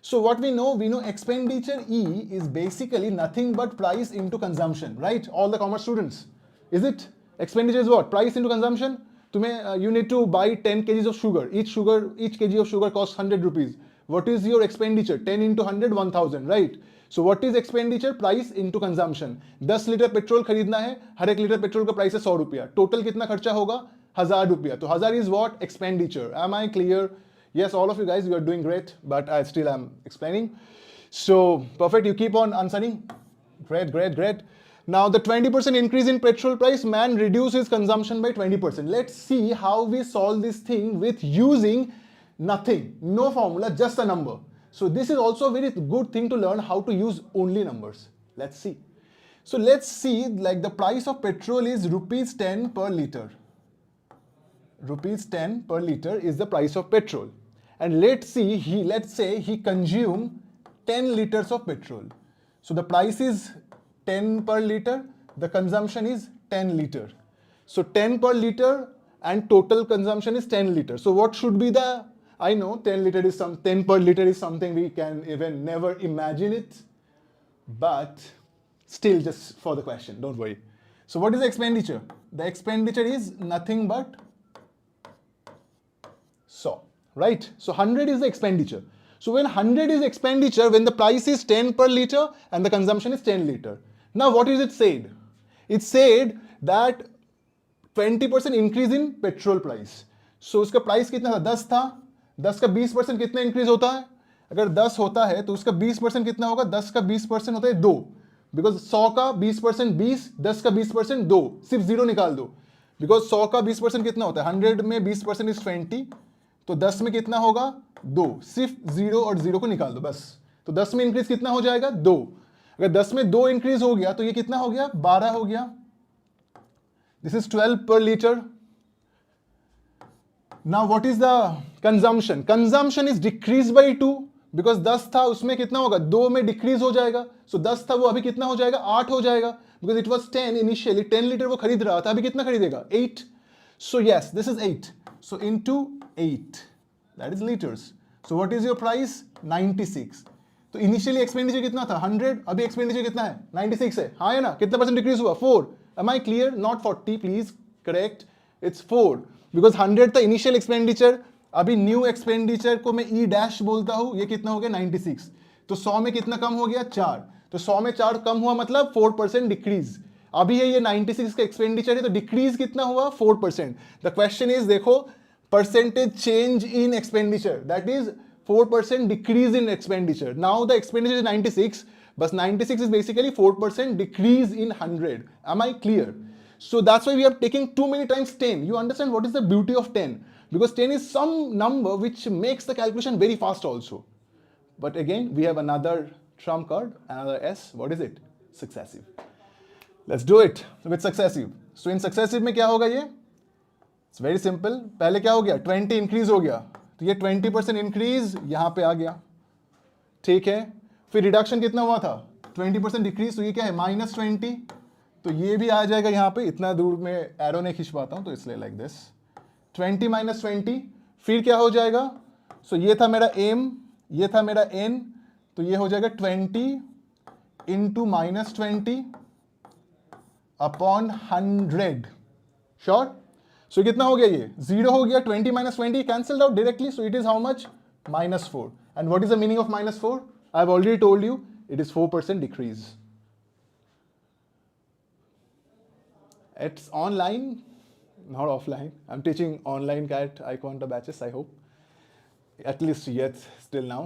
So what we know expenditure E is basically nothing but price into consumption, right? All the commerce students. Is it? Expenditure is what? Price into consumption. You need to buy 10 kgs of sugar. Each kg of sugar costs 100 rupees. What is your expenditure? 10 into 100, 1000, right? So what is expenditure? Price into consumption. 10 litre petrol खरीदना है, हर एक litre petrol का price है 100 रुपया. Total कितना खर्चा होगा? 1000 रुपया. तो 1000 is what? Expenditure. Am I clear? Yes, all of you guys, you are doing great, but I still am explaining. So perfect, you keep on answering. Great. Now the 20% increase in petrol price, man reduce his consumption by 20%. Let's see how we solve this thing with using nothing, no formula, just a number. So this is also a very good thing to learn how to use only numbers. Let's see. So let's see, like the price of petrol is rupees 10 per liter. Rupees 10 per liter is the price of petrol. And let's say he consumed 10 liters of petrol. So the price is 10 per liter, the consumption is 10 liter. So 10 per liter and total consumption is 10 liter. So what should be the, I know 10 per liter is something we can even never imagine it, but still just for the question, don't worry. So what is the expenditure? The expenditure is nothing but so, right? So 100 is the expenditure. So when 100 is expenditure, when the price is 10 per liter and the consumption is 10 liter. Now what is it said? It said that 20% increase in petrol price. So उसका price कितना था? 10 था. 10 का 20% कितना increase होता है? अगर 10 होता है तो उसका 20% कितना होगा? 10 का 20% होता है 2. Because 100 का 20% 20, 10 का 20% 2. सिर्फ 0 निकाल दो. Because 100 का 20% कितना होता है? 100 में 20% is 20. तो 10 में कितना होगा? 2. सिर्फ 0 और 0 को निकाल दो बस. तो 10 में इंक्रीज कितना हो जाएगा? 2. अगर 10 में 2 इंक्रीज हो गया तो ये कितना हो गया? 12 हो गया. This is 12 per liter. Now what is the consumption? Consumption is decreased by 2. Because 10 था उसमें कितना होगा? 2 में डिक्रीज हो जाएगा. So 10 था वो अभी कितना हो जाएगा? 8 हो जाएगा. Because it was 10 initially. 10 liter वो खरीद रहा था. अभी कितना खरीदेगा? 8. So yes, this is 8. So into 8. That is liters. So what is your price? 96. तो इनिशियली एक्सपेंडिचर कितना था? 100. अभी एक्सपेंडिचर कितना है? 96 है. हाँ है ना? कितना परसेंट डिक्रीज हुआ? 4. Am I clear? Not 40, please. Correct. It's 4. Because 100 था इनिशियल एक्सपेंडिचर. अभी न्यू एक्सपेंडिचर को मैं ई डैश बोलता हूँ. ये कितना हो गया? 96. तो 100 में कितना कम हो गया? 4. तो 100 में 4 कम हुआ मतलब 4% डिक्रीज. अभी है ये 96 का एक्सपेंडिचर है तो डिक्रीज कितना हुआ? 4%. द क्वेश्चन इज देखो percentage change in expenditure, that is 4% decrease in expenditure. Now the expenditure is 96, but 96 is basically 4% decrease in 100. Am I clear? So that's why we are taking too many times 10. You understand what is the beauty of 10? Because 10 is some number which makes the calculation very fast also. But again, we have another trump card, another S. What is it? successive. Let's do it with successive. So in successive में क्या होगा ये? It's very simple. पहले क्या हो गया? 20 increase हो गया, तो ये 20% इंक्रीज यहाँ पे आ गया, ठीक है. फिर रिडक्शन कितना हुआ था? 20% डिक्रीज, तो ये क्या है? -20. तो ये भी आ जाएगा यहाँ पे. इतना दूर में एरो नहीं खींच पाता हूँ, तो इसलिए लाइक दिस 20 - 20. फिर क्या हो जाएगा? सो ये था मेरा एम, ये था मेरा एन, तो ये हो जाएगा 20 इंटू -20 अपॉन 100. श्योर? सो कितना हो गया? ये 0 हो गया. 20 - 20 cancelled out directly, so it is how much? -4. And what is the meaning of -4? I have already told you, it is 4% decrease. It's online, not offline. I'm teaching online CAT iQUANTA batches, I hope. At least yet, still now.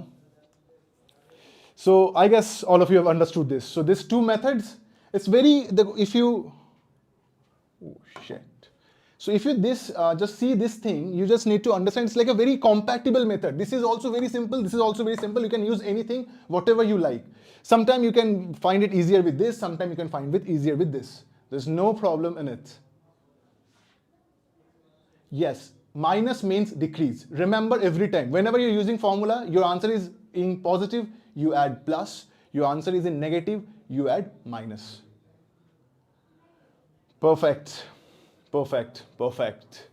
So I guess all of you have understood this. So these two methods, it's very, if you, oh shit. So if you just see this thing, you just need to understand it's like a very compatible method. This is also very simple. This is also very simple. You can use anything, whatever you like. Sometimes you can find it easier with this. Sometimes you can find it easier with this. There's no problem in it. Yes, minus means decrease. Remember every time, whenever you're using formula, your answer is in positive, you add plus. Your answer is in negative, you add minus. Perfect. Perfect, perfect.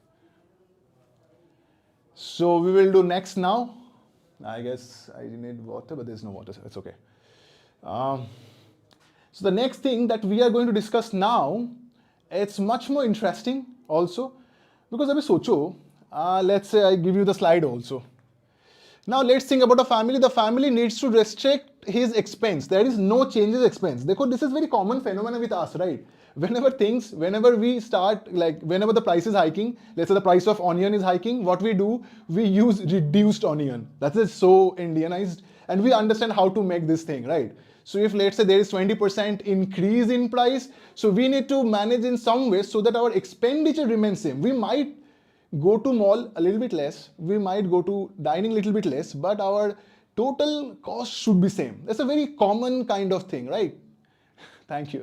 So we will do next now. I guess I need water, but there's no water, so it's okay. So the next thing that we are going to discuss now, it's much more interesting also, because abhi socho, let's say I give you the slide also. Now let's think about a family. The family needs to restrict his expense. There is no changes expense. Dekho, this is very common phenomenon with us, right? Whenever we start, like whenever the price is hiking, let's say the price of onion is hiking, what we do, we use reduced onion. That is so Indianized, and we understand how to make this thing, right? So if let's say there is 20% increase in price, so we need to manage in some way so that our expenditure remains same. We might go to mall a little bit less, we might go to dining a little bit less, but our total cost should be same. That's a very common kind of thing, right? Thank you.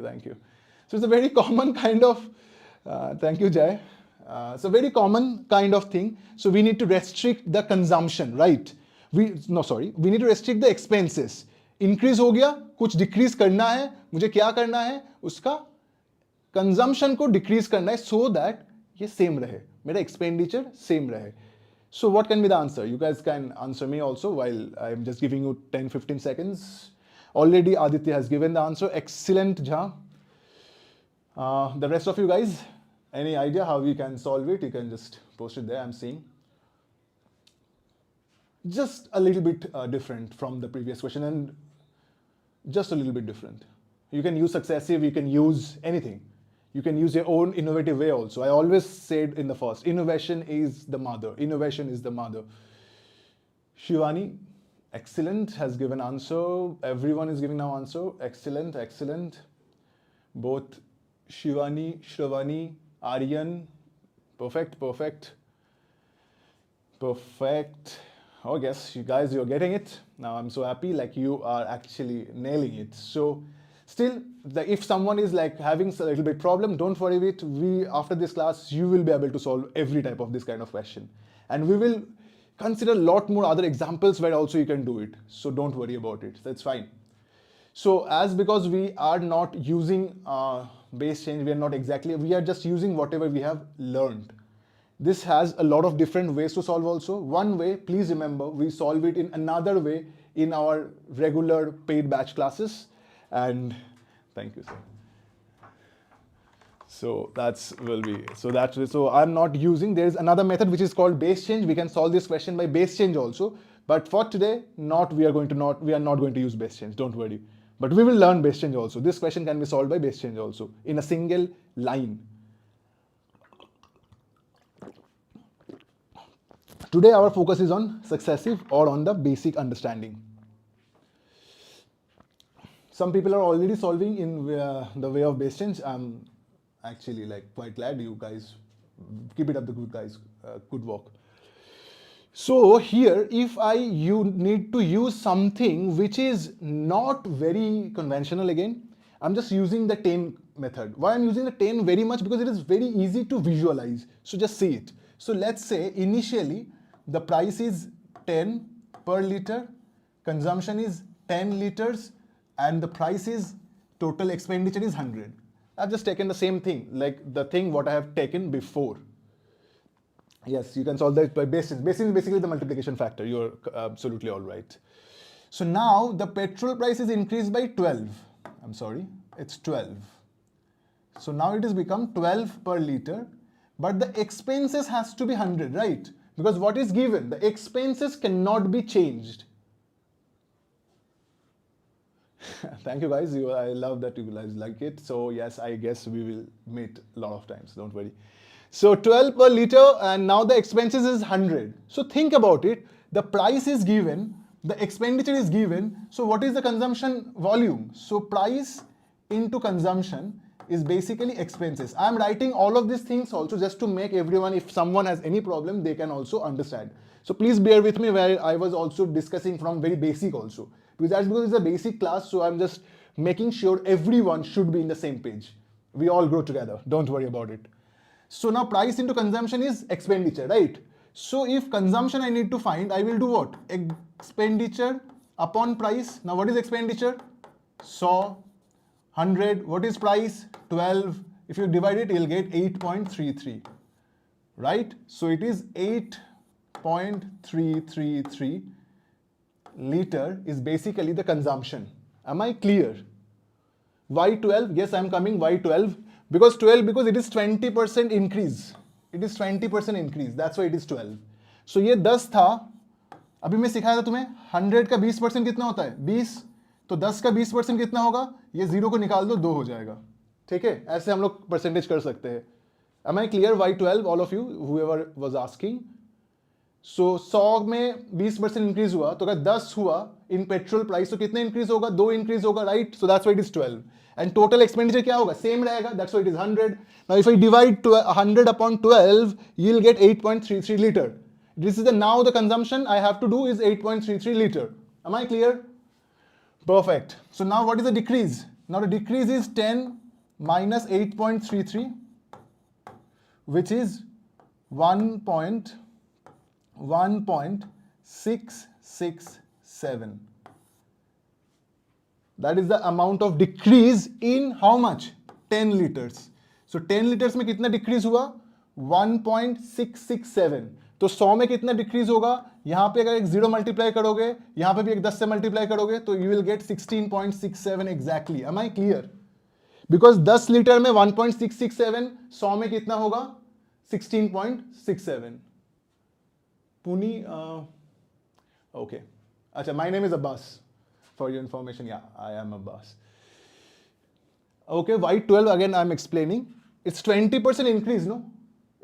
So it's a very common kind of, thank you Jay. It's a very common kind of thing. So we need to restrict the consumption, right? We need to restrict the expenses. Increase हो गया, कुछ decrease करना है, मुझे क्या करना है? उसका consumption को decrease करना है, so that ये same रहे, मेरा expenditure same रहे. So what can be the answer? You guys can answer me also while I'm just giving you 10-15 seconds. Already Aditya has given the answer. Excellent, Jha. The rest of you guys, any idea how we can solve it? You can just post it there. I'm seeing just a little bit different from the previous question, and just a little bit different. You can use successive, you can use anything. You can use your own innovative way also. I always said in the first, innovation is the mother. Innovation is the mother. Shivani, excellent, has given answer. Everyone is giving now answer. Excellent, excellent. Both Shivani, Shravani, Aryan, perfect. Oh, guess you guys, you're getting it. Now I'm so happy, like you are actually nailing it. So still, if someone is like having a little bit problem, don't worry with it. After this class, you will be able to solve every type of this kind of question. And we will consider a lot more other examples where also you can do it. So don't worry about it, that's fine. So because we are not using base change, we are just using whatever we have learned. This has a lot of different ways to solve also. One way, please remember, we solve it in another way in our regular paid batch classes. And thank you, sir. So so I'm not using, there is another method which is called base change. We can solve this question by base change also. But for today, we are not going to use base change, don't worry. But we will learn base change also. This question can be solved by base change also in a single line. Today our focus is on successive or on the basic understanding. Some people are already solving in the way of base change. I'm actually quite glad you guys keep it up, the good guys, good work. So here, if you need to use something which is not very conventional again, I'm just using the 10 method. Why I'm using the 10 very much? Because it is very easy to visualize. So just see it. So let's say initially the price is 10 per liter, consumption is 10 liters, and the price is total expenditure is 100. I've just taken the same thing, like the thing what I have taken before. Yes, you can solve that by basis. Basis is basically the multiplication factor. You're absolutely all right. So now the petrol price is increased by 12. I'm sorry, it's 12. So now it has become 12 per liter, but the expenses has to be 100, right? Because what is given? The expenses cannot be changed. Thank you guys. I love that you guys like it. So yes, I guess we will meet a lot of times. Don't worry. So 12 per liter, and now the expenses is 100. So think about it. The price is given, the expenditure is given. So what is the consumption volume? So price into consumption is basically expenses. I'm writing all of these things also just to make everyone, if someone has any problem, they can also understand. So please bear with me where I was also discussing from very basic also. Because that's because it's a basic class, so I'm just making sure everyone should be in the same page. We all grow together. Don't worry about it. So now price into consumption is expenditure, right? So if consumption I need to find, I will do what? Expenditure upon price. Now what is expenditure? 100. What is price? 12. If you divide it, you'll get 8.33, right? So it is 8.333 liter is basically the consumption. Am I clear? Why 12? Yes, I'm coming. Why 12? Because 12, because it is 20% increase. It is 20% increase. That's why it is 12. So ये 10 था. अभी मैं सिखाया था तुम्हें 100 का 20% कितना होता है? 20. तो 10 का 20% कितना होगा? ये 0 को निकाल दो, 2 हो जाएगा. ठीक है? ऐसे हम लोग परसेंटेज कर सकते हैं. Am I clear? Why 12? All of you, whoever was asking. So 100 में 20% इंक्रीज हुआ, तो अगर 10 हुआ इन पेट्रोल प्राइस तो कितने इंक्रीज होगा? 2 इंक्रीज होगा, right? So that's why it is 12. And total expenditure क्या होगा? सेम रहेगा, that's why it is 100. Now if I divide 100 upon 12, you will gate 8.33 liter. This is now the consumption I have to do is 8.33 liter. Am I clear? Perfect. So now what is the decrease? Now the decrease is 10 minus 8.33, which is 1.667. That is the amount of decrease in how much? 10 liters. So 10 liters में कितना decrease हुआ? 1.667. तो 100 में कितना decrease होगा? यहां पे अगर एक 0 मल्टीप्लाई करोगे, यहां पे भी एक 10 से मल्टीप्लाई करोगे, तो you will get 16.67 exactly. Am I clear? Because 10 litre में 1.667, 100 में कितना होगा? 16.67. पुनी, ओके, अच्छा, my name is Abbas for your information. Yeah, I am Abbas. Okay, why 12 again I am explaining. It's 20% increase, no?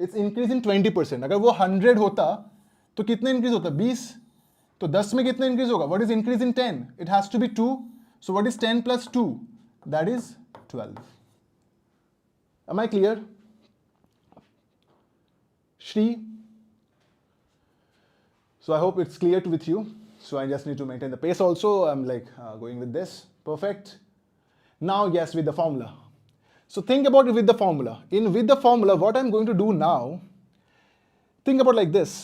It's increase in 20%. अगर वो 100 होता तो कितना इंक्रीज होता? 20. तो 10 में कितना इंक्रीज होगा? What is increase in 10? It has to be 2. So what is 10 plus 2? That is 12. Am I clear? Shri? So I hope it's clear with you. So I just need to maintain the pace also. I'm like going with this. Perfect. Now, yes, with the formula. So think about it with the formula. With the formula, what I'm going to do now, think about like this.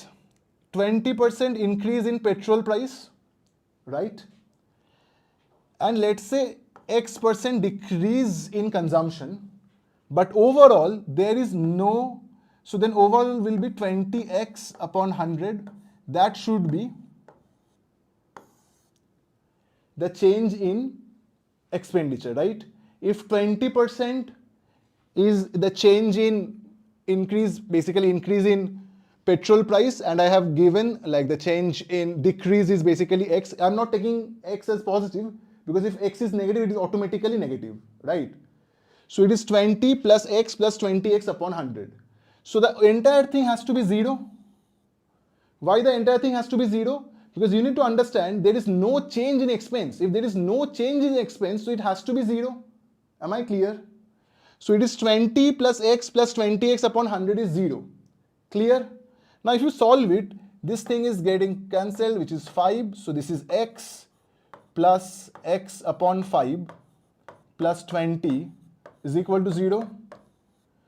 20% increase in petrol price, right? And let's say X% decrease in consumption. But overall, there is no, so then overall will be 20x upon 100. That should be the change in expenditure, right? If 20% is the change in increase, basically increase in petrol price, and I have given like the change in decrease is basically X. I'm not taking X as positive because if X is negative, it is automatically negative, right? So it is 20 plus X plus 20X upon 100. So the entire thing has to be 0. Why the entire thing has to be 0? Because you need to understand there is no change in expense. If there is no change in expense, so it has to be 0. Am I clear? So it is 20 plus X plus 20X upon 100 is 0. Clear? Now if you solve it, this thing is getting cancelled, which is 5. So this is X plus X upon 5 plus 20 is equal to 0.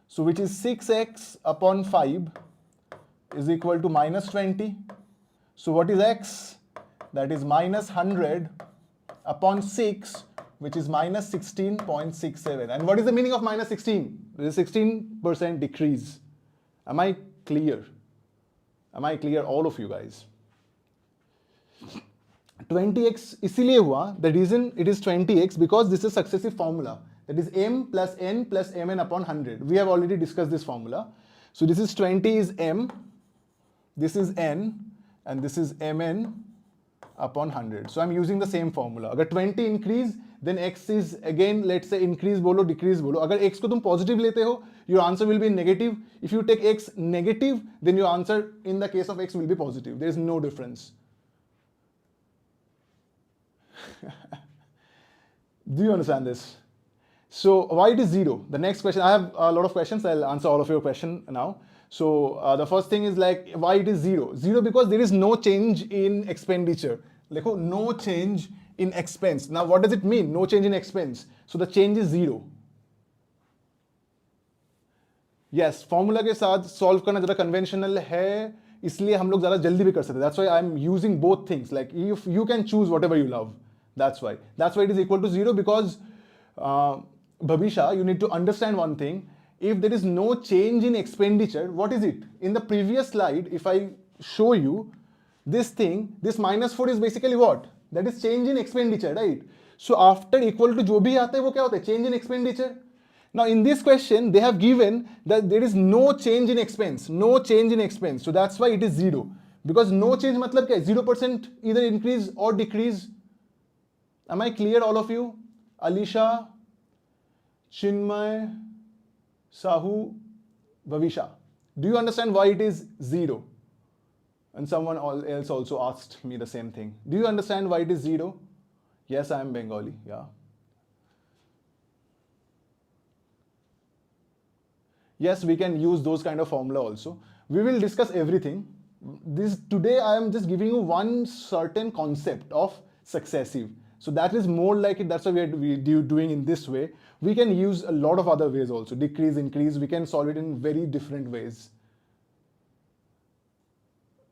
So which is 6x upon 5 is equal to minus 20. So what is x? That is minus 100 upon 6, which is minus 16.67. And what is the meaning of minus 16? There is 16% decrease. Am I clear? Am I clear, all of you guys? 20x इसीलिए हुआ, the reason it is 20x because this is successive formula. That is m plus n plus mn upon 100. We have already discussed this formula. So this is 20 is m, this is n, and this is mn upon 100. So I'm using the same formula. अगर 20 increase, then x is again, let's say increase बोलो, decrease बोलो. अगर x को तुम positive लेते हो, your answer will be negative. If you take x negative, then your answer in the case of x will be positive. There is no difference. Do you understand this? So why it is 0? The next question, I have a lot of questions. I'll answer all of your question now. So the first thing is like, why it is 0? 0 because there is no change in expenditure. Like, no change in expense. Now what does it mean? No change in expense. So the change is 0. Yes, formula के साथ solve करना ज़्यादा conventional है, इसलिए हम लोग ज़्यादा जल्दी भी कर सकते हैं. That's why I'm using both things. Like if you can choose whatever you love. That's why it is equal to 0 because Bhabisha, you need to understand one thing. If there is no change in expenditure, what is it? In the previous slide, if I show you this thing, this minus 4 is basically what? That is change in expenditure, right? So after equal to जो भी आता है वो क्या होता है? Change in expenditure. Now in this question, they have given that there is no change in expense. No change in expense. So that's why it is 0. Because no change मतलब क्या है? 0% either increase or decrease. Am I clear, all of you? Alisha, Chinmay, Sahu, Bhavisha. Do you understand why it is 0? And someone else also asked me the same thing. Do you understand why it is 0? Yes, I am Bengali, yeah. Yes, we can use those kind of formula also. We will discuss everything. Today I am just giving you one certain concept of successive. So that is more like it. That's why we are doing in this way. We can use a lot of other ways also. Decrease, increase. We can solve it in very different ways.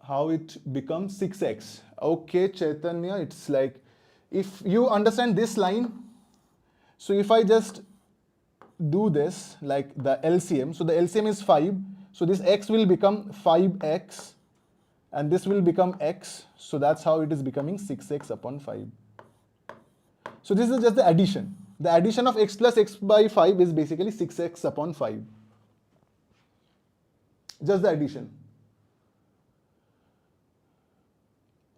How it becomes 6x. Okay, Chaitanya, it's like, if you understand this line, so if I just do this, like the LCM, so the LCM is 5, so this x will become 5x, and this will become x, so that's how it is becoming 6x upon 5. So this is just the addition. The addition of x plus x by 5 is basically 6x upon 5. Just the addition.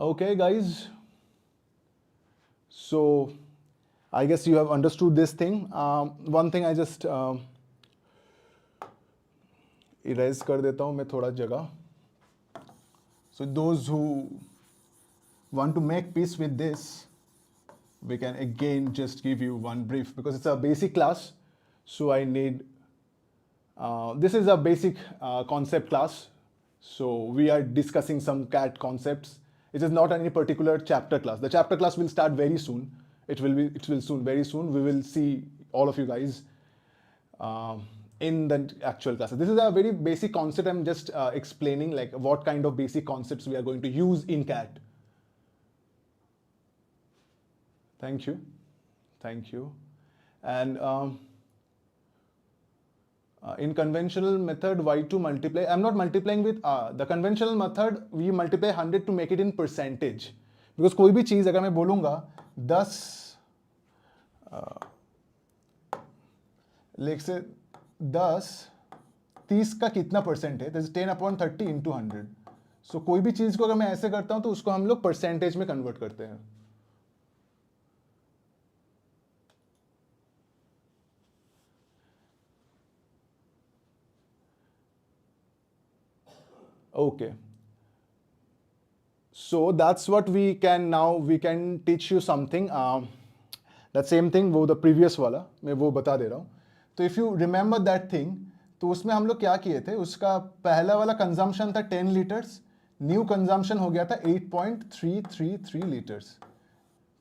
Okay, guys. So I guess you have understood this thing. One thing I just erase कर देता हूँ मैं थोड़ा जगह. So those who want to make peace with this, we can again just give you one brief because it's a basic class. So I need, this is a basic concept class. So we are discussing some CAT concepts. It is not any particular chapter class. The chapter class will start very soon. It will soon, very soon. We will see all of you guys in the actual class. This is a very basic concept. I'm just explaining like what kind of basic concepts we are going to use in CAT. Thank you. Thank you. And in conventional method, why to multiply? I'm not multiplying with the conventional method. We multiply 100 to make it in percentage. Because कोई भी चीज़ अगर मैं बोलूँगा 10 लेख से 30 का कितना percent है? That is 10 upon 30 into 100. So कोई भी चीज़ को अगर मैं ऐसे करता हूँ तो उसको हम लोग परसेंटेज में कन्वर्ट करते हैं. Okay. So that's what we can now, we can teach you something. That same thing, वो the previous वाला, मैं वो बता दे रहा हूँ. तो if you remember that thing, तो उसमें हम लोग क्या किए थे? उसका पहला वाला consumption था 10 liters, new consumption हो गया था 8.333 liters.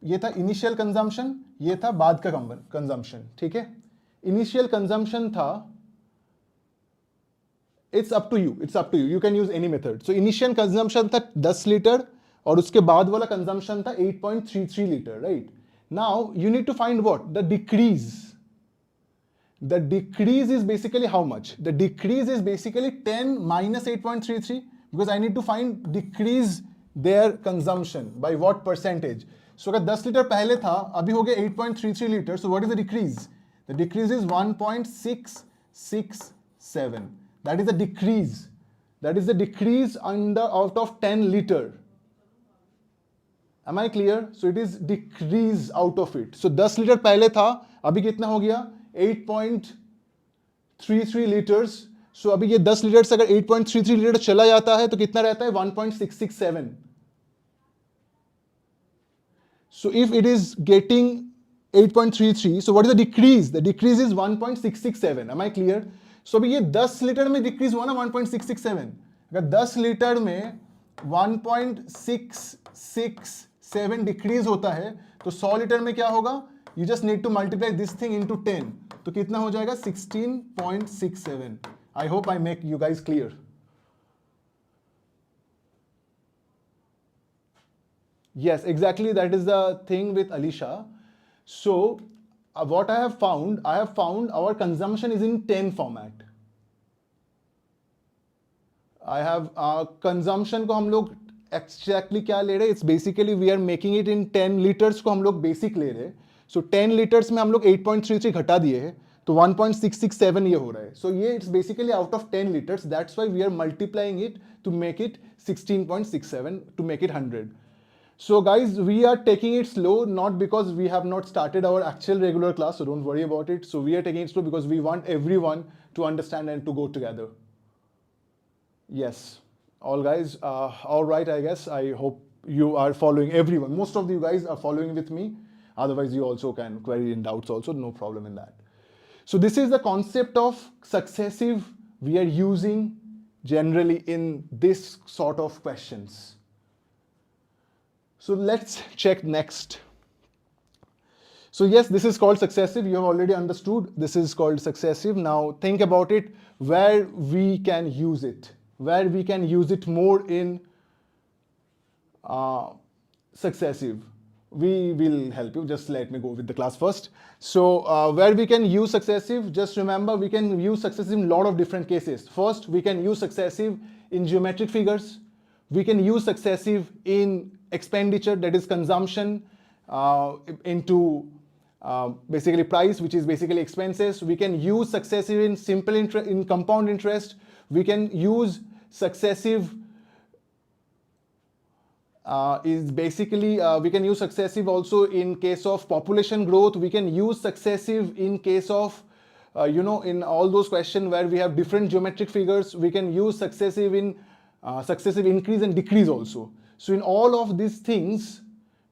ये था initial consumption, ये था बाद का कंजम्पशन, ठीक है. इनिशियल कंजम्पशन था, it's up to you, you can use any method. So initial consumption था 10 लीटर और उसके बाद वाला कंजम्पशन था 8.33 litre, right. Now you need to find what the decrease. The decrease is basically how much? The decrease is basically 10 minus 8.33 because I need to find decrease their consumption by what percentage. So अगर 10 litre पहले था, अभी हो गया 8.33 litre. So what is the decrease? The decrease is 1.667. That is the decrease. That is the decrease out of 10 liter. Am I clear? So it is decrease out of it. So 10 litre पहले था, अभी कितना हो गया? 8.33 litres. सो अभी ये 10 litre से अगर 8.33 लीटर चला जाता है तो कितना रहता है? 1.667. So if it is getting 8.33, so what is the decrease? The decrease is 1.667. Am I clear? So अभी ये 10 लीटर में डिक्रीज हुआ ना 1.667. अगर 10 लीटर में 1.667 डिक्रीज होता है तो 100 लीटर में क्या होगा? You just need to multiply this thing into 10. तो कितना हो जाएगा? 16.67. I hope I make you guys clear. Yes, exactly. That is the thing with Alisha. So, what I have found our consumption is in 10 format. I have consumption को हम लोग exactly क्या ले रहे हैं? It's basically we are making it in 10 liters को हम लोग basic ले रहे हैं. सो 10 लीटर्स में हम लोग 8.33 घटा दिए हैं तो 1.667 ये हो रहा है. सो ये it's basically out of 10 litres. That's why we are multiplying it to make it 16.67 to make it 100. So guys we are taking it slow not because we have not started our actual regular class, so don't worry about it. So we are taking it slow because we want everyone to understand and to go together. Yes, all guys, all right, I guess. I hope you are following, everyone. Most of you guys are following with me. Otherwise, you also can query in doubts also, no problem in that. So this is the concept of successive we are using generally in this sort of questions. So let's check next. So yes, this is called successive. You have already understood. This is called successive. Now think about it, where we can use it. Where we can use it more in successive. We will help you. Just let me go with the class first. So where we can use successive, just remember we can use successive in a lot of different cases. First, we can use successive in geometric figures. We can use successive in expenditure, that is consumption, into basically price, which is basically expenses. We can use successive in simple interest, in compound interest. We can use successive is basically we can use successive also in case of population growth. We can use successive in case of in all those questions where we have different geometric figures. We can use successive in successive increase and decrease also. So in all of these things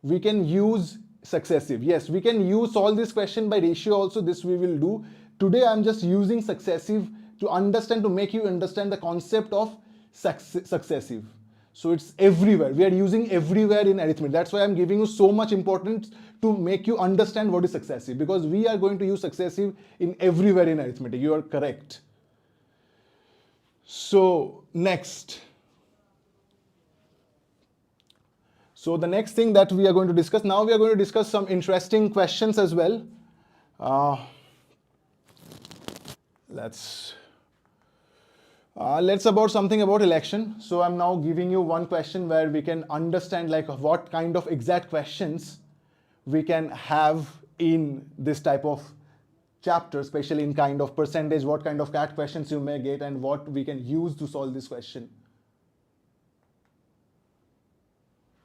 we can use successive. Yes, we can use all this question by ratio also. This we will do. Today I'm just using successive to understand, to make you understand the concept of successive. So it's everywhere. We are using everywhere in arithmetic. That's why I'm giving you so much importance to make you understand what is successive, because we are going to use successive in everywhere in arithmetic. You are correct. So next. So the next thing that we are going to discuss, now we are going to discuss some interesting questions as well. Let's about something about election. So I'm now giving you one question where we can understand like what kind of exact questions we can have in this type of chapter, especially in kind of percentage, what kind of CAT questions you may get and what we can use to solve this question.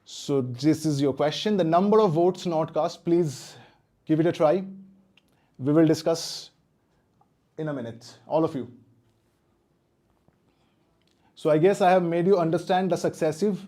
So this is your question. The number of votes not cast, please give it a try. We will discuss in a minute, all of you. So I guess I have made you understand the successive.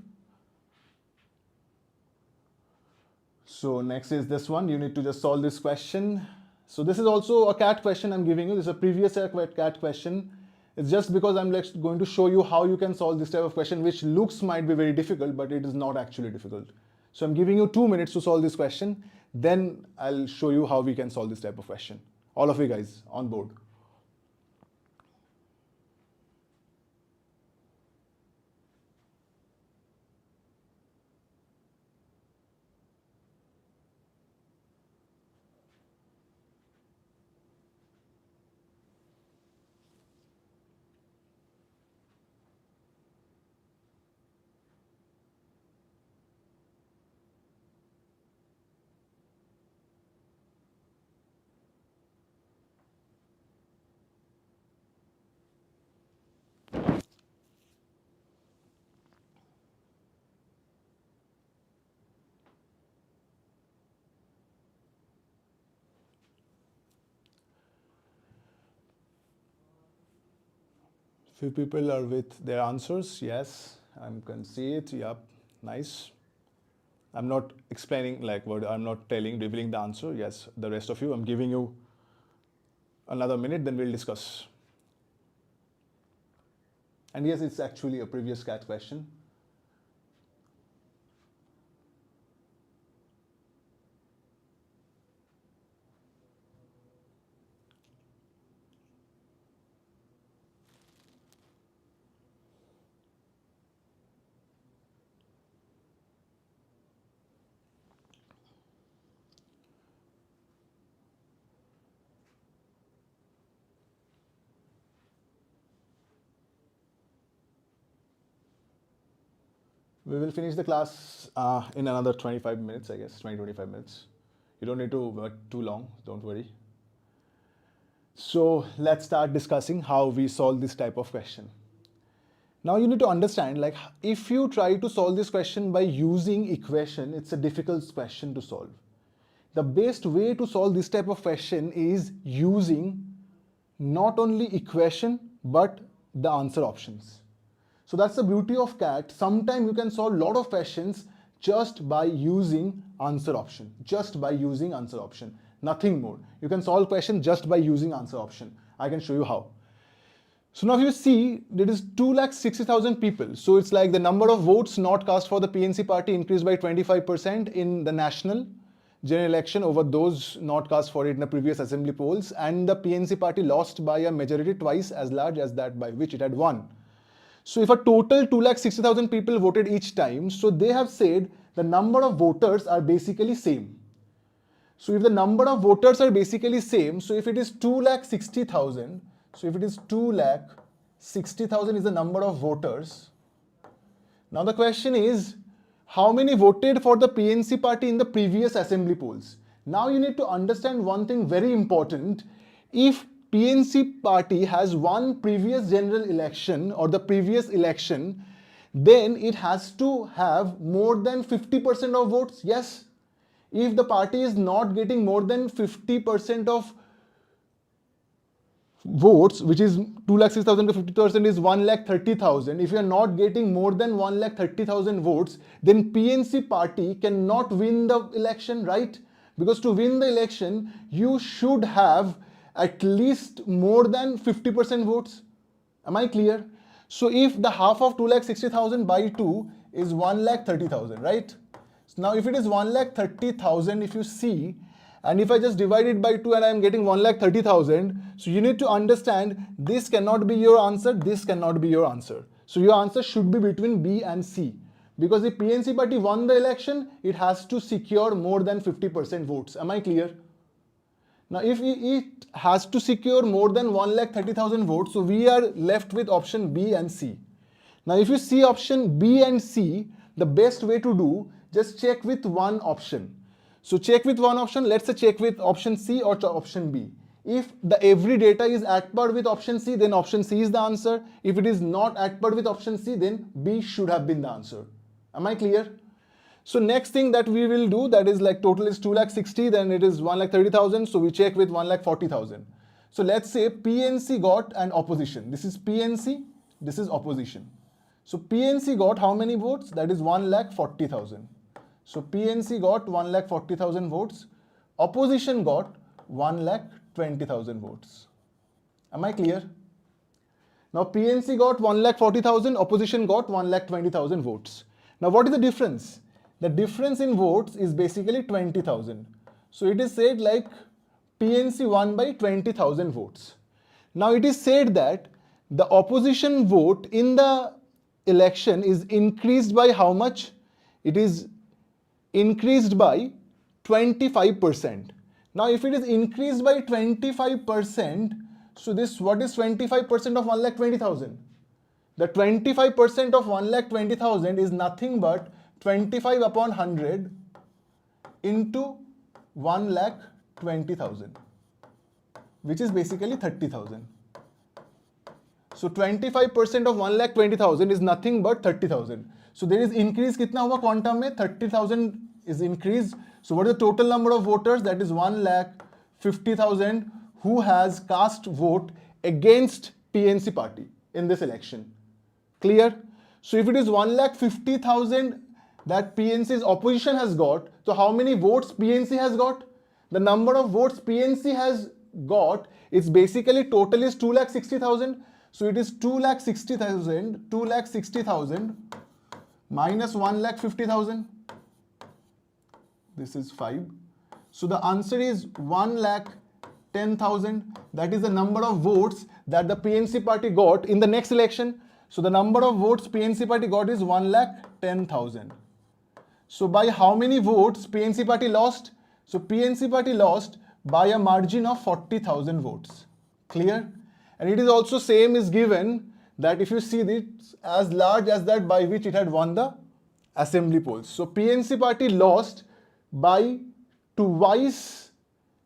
So next is this one. You need to just solve this question. So this is also a CAT question I'm giving you. This is a previous CAT question. It's just because I'm going to show you how you can solve this type of question, which looks might be very difficult, but it is not actually difficult. So I'm giving you 2 minutes to solve this question. then I'll show you how we can solve this type of question. All of you guys on board. Few people are with their answers. Yes, I can see it. Yep, nice. I'm not explaining like what I'm not revealing the answer. Yes, the rest of you, I'm giving you another minute, then we'll discuss. And yes, it's actually a previous CAT question. We will finish the class in another 25 minutes, I guess, 20-25 minutes. You don't need to work too long, don't worry. So let's start discussing how we solve this type of question. Now you need to understand, like, if you try to solve this question by using equation, it's a difficult question to solve. The best way to solve this type of question is using not only equation, but the answer options. So that's the beauty of CAT. Sometimes you can solve a lot of questions just by using answer option, nothing more. You can solve question just by using answer option. I can show you how. So now if you see, there is 260,000 people. So it's like the number of votes not cast for the PNC party increased by 25% in the national general election over those not cast for it in the previous assembly polls, and the PNC party lost by a majority twice as large as that by which it had won. So if a total 260,000 people voted each time, so they have said the number of voters are basically same. So if the number of voters are basically same, so if it is 260,000, so if it is 260,000 is the number of voters. Now the question is, how many voted for the PNC party in the previous assembly polls? Now you need to understand one thing very important. If PNC party has won previous general election or the previous election, then it has to have more than 50% of votes. Yes. If the party is not getting more than 50% of votes, which is 260,000 to 50% is 130,000. If you are not getting more than 130,000 votes, then PNC party cannot win the election, right? Because to win the election, you should have at least more than 50% votes. Am I clear? So if the half of 260,000 by 2 is 130,000, right? So now if it is 130,000, if you see, and if I just divide it by 2 and I am getting 130,000, so you need to understand this cannot be your answer, this cannot be your answer. So your answer should be between B and C. Because if PNC party won the election, it has to secure more than 50% votes. Am I clear? Now if it has to secure more than 130,000 votes, so we are left with option B and C. Now if you see option B and C, the best way to do, just check with one option. So check with one option, let's say check with option C or option B. If the every data is at par with option C, then option C is the answer. If it is not at par with option C, then B should have been the answer. Am I clear? So next thing that we will do, that is like total is 260, then it is 130,000. So we check with 140,000. So let's say PNC got an opposition. This is PNC, this is opposition. So PNC got how many votes? That is 140,000. So PNC got 140,000 votes. Opposition got 120,000 votes. Am I clear? Now PNC got 140,000, opposition got 120,000 votes. Now what is the difference? The difference in votes is basically 20,000. So it is said like PNC won by 20,000 votes. Now it is said that the opposition vote in the election is increased by how much? It is increased by 25%. Now if it is increased by 25%, so this, what is 25% of 1,20,000? The 25% of 1,20,000 is nothing but 25 upon 100 into 1,20,000, which is basically 30,000. So 25% of 1,20,000 is nothing but 30,000. So there is increase kitna hua quantum mein? 30,000 is increased. So what is the total number of voters? That is 1,50,000 who has cast vote against PNC party in this election. Clear? So if it is 1,50,000 that PNC's opposition has got, so how many votes PNC has got? The number of votes PNC has got, it's basically total is 2,60,000. So it is 2,60,000 minus 1,50,000. This is 5. So the answer is 1,10,000. That is the number of votes that the PNC party got in the next election. So the number of votes PNC party got is 1,10,000. So by how many votes PNC party lost? So PNC party lost by a margin of 40,000 votes. Clear? And it is also same is given that if you see this as large as that by which it had won the assembly polls. So PNC party lost by twice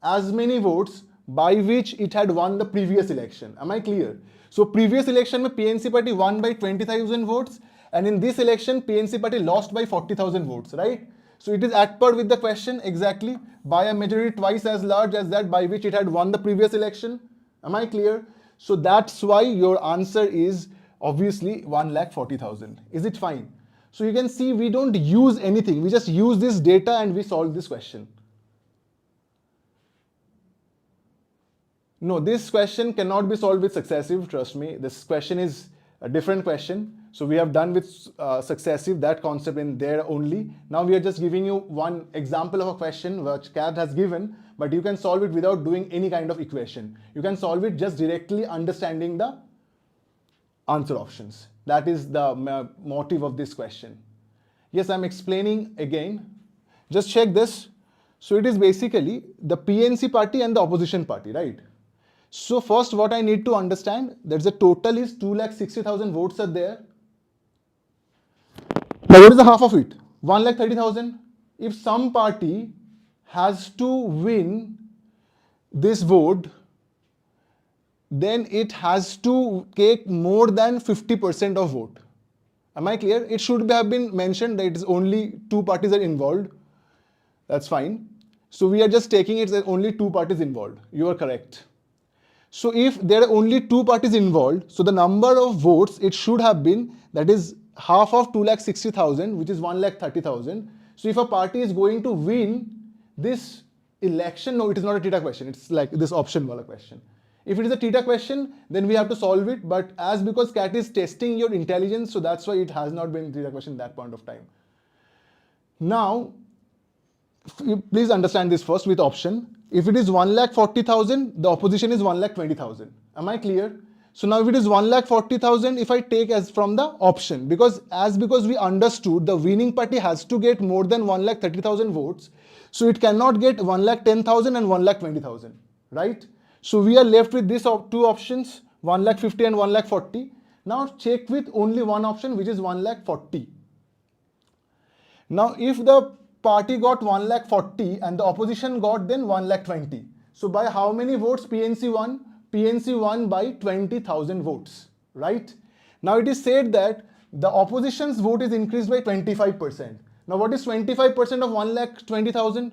as many votes by which it had won the previous election. Am I clear? So previous election mein PNC party won by 20,000 votes, and in this election PNC party lost by 40,000 votes, right? So it is at par with the question exactly, by a majority twice as large as that by which it had won the previous election. Am I clear? So that's why your answer is obviously 1,40,000. Is it fine? So you can see we don't use anything. We just use this data and we solve this question. No, this question cannot be solved with successive, trust me. This question is a different question. So we have done with successive, that concept in there only. Now we are just giving you one example of a question which CAT has given, but you can solve it without doing any kind of equation. You can solve it just directly understanding the answer options. That is the motive of this question. Yes, I'm explaining again. Just check this. So it is basically the PNC party and the opposition party, right? So first what I need to understand, that the total is 2,60,000 votes are there. Now what is the half of it? 1,30,000. If some party has to win this vote, then it has to take more than 50% of vote. Am I clear? It should have been mentioned that it is only two parties are involved. That's fine. So we are just taking it that only two parties involved. You are correct. So if there are only two parties involved, so the number of votes it should have been, that is half of 2,60,000, which is 1,30,000. So if a party is going to win this election, no, it is not a theta question. It's like this option wala question. If it is a theta question, then we have to solve it. But as because CAT is testing your intelligence, so that's why it has not been a theta question at that point of time. Now, please understand this first with option. If it is 1,40,000, the opposition is 1,20,000. Am I clear? So now if it is 1,40,000, if I take as from the option, because we understood the winning party has to get more than 1,30,000 votes, so it cannot get 1,10,000 and 1,20,000, right? So we are left with these two options, 1,50,000 and 1,40,000. Now check with only one option, which is 1,40,000. Now if the party got 1,40,000 and the opposition got then 1,20,000. So by how many votes PNC won? PNC won by 20,000 votes, right? Now it is said that the opposition's vote is increased by 25%. Now what is 25% of 1,20,000?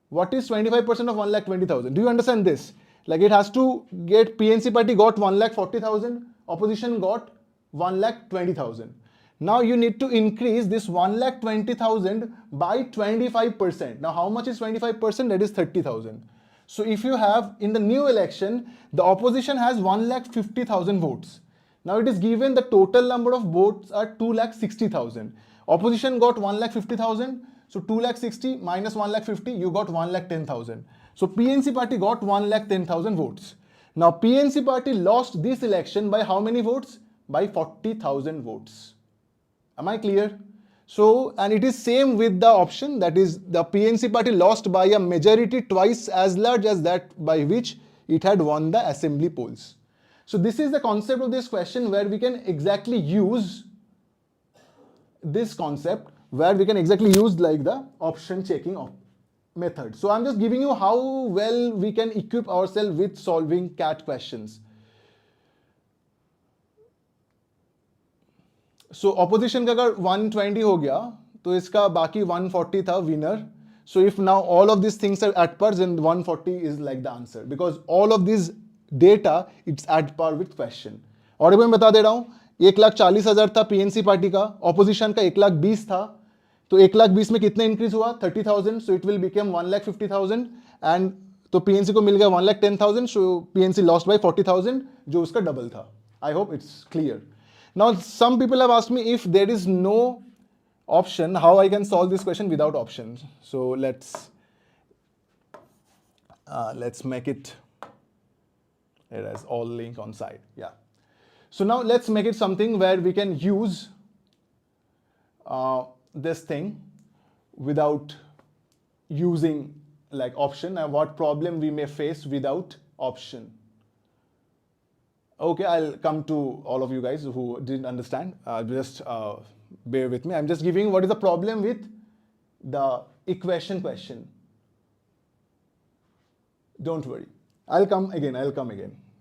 What is 25% of 1,20,000? Do you understand this? Like it has to get, PNC party got 1,40,000, opposition got 1,20,000. Now you need to increase this 1,20,000 by 25%. Now how much is 25%? That is 30,000. So if you have in the new election, the opposition has 1,50,000 votes. Now it is given the total number of votes are 2,60,000. Opposition got 1,50,000. So 2,60,000 minus 1,50,000, you got 1,10,000. So PNC party got 1,10,000 votes. Now PNC party lost this election by how many votes? By 40,000 votes. Am I clear? So, and it is same with the option, that is the PNC party lost by a majority twice as large as that by which it had won the assembly polls. So this is the concept of this question, where we can exactly use this concept, where we can exactly use like the option checking method. So I'm just giving you how well we can equip ourselves with solving CAT questions. So opposition का अगर 120 हो गया तो इसका बाकी 140 था winner. So if now all of these things are at par, then 140 is like the answer, because all of these data it's at par with question. और एक बार मैं बता दे रहा हूँ, 1,40,000 था पीएनसी पार्टी का, ऑपोजिशन का 1,20,000 था, तो 1,20,000 में कितने इंक्रीज हुआ? 30,000. So it will become 1,50,000 and तो पीएनसी को मिल गया 1,10,000. सो पीएनसी लॉस्ट बाय 40,000, जो उसका डबल था. I hope it's clear. Now some people have asked me, if there is no option, how I can solve this question without options. So let's make it, it has all link on side. Yeah. So now let's make it something where we can use this thing without using like option, and what problem we may face without option. Okay, I'll come to all of you guys who didn't understand. Just bear with me. I'm just giving what is the problem with the equation question. Don't worry. I'll come again.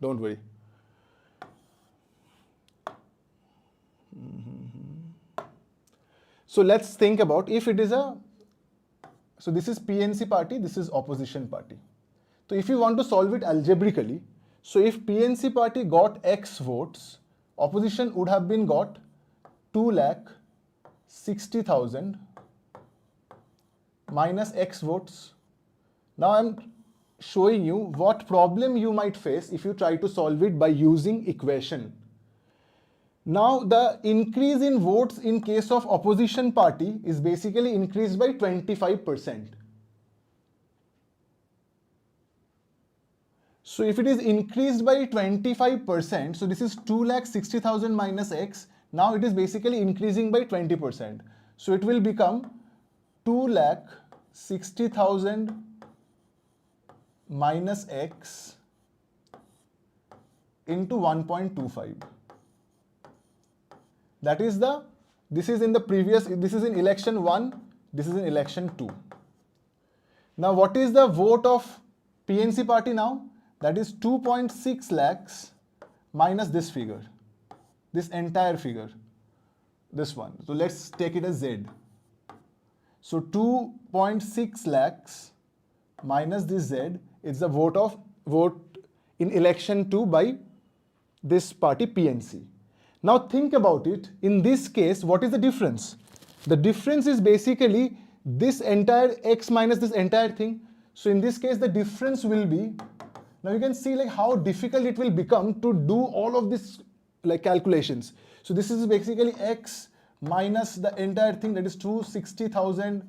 Don't worry. So let's think about, if it is so this is PNC party, this is opposition party. So if you want to solve it algebraically, so if PNC party got X votes, opposition would have been got 2,60,000 minus X votes. Now I'm showing you what problem you might face if you try to solve it by using equation. Now the increase in votes in case of opposition party is basically increased by 25%. So if it is increased by 25%, so this is 2,60,000 minus X, now it is basically increasing by 20%. So it will become 2,60,000 minus X into 1.25. That is this is in the previous, this is in election 1, this is in election 2. Now what is the vote of PNC party now? That is 2.6 lakhs minus this figure, this entire figure, this one. So let's take it as Z. So 2.6 lakhs minus this Z is the vote in election 2 by this party PNC. Now think about it. In this case, what is the difference? The difference is basically this entire X minus this entire thing. So in this case, the difference will be, now you can see like how difficult it will become to do all of this like calculations. So this is basically X minus the entire thing, that is 260,000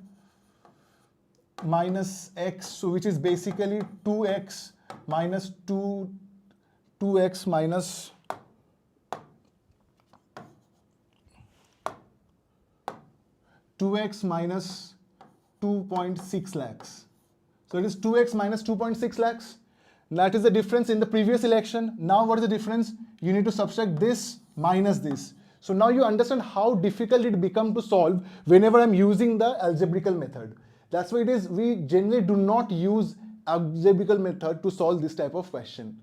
minus X, so which is basically 2X minus 2X minus 2X minus 2.6 lakhs. So it is 2X minus 2.6 lakhs. That is the difference in the previous election. Now what is the difference? You need to subtract this minus this. So now you understand how difficult it becomes to solve whenever I'm using the algebraical method. That's why it is, we generally do not use algebraical method to solve this type of question.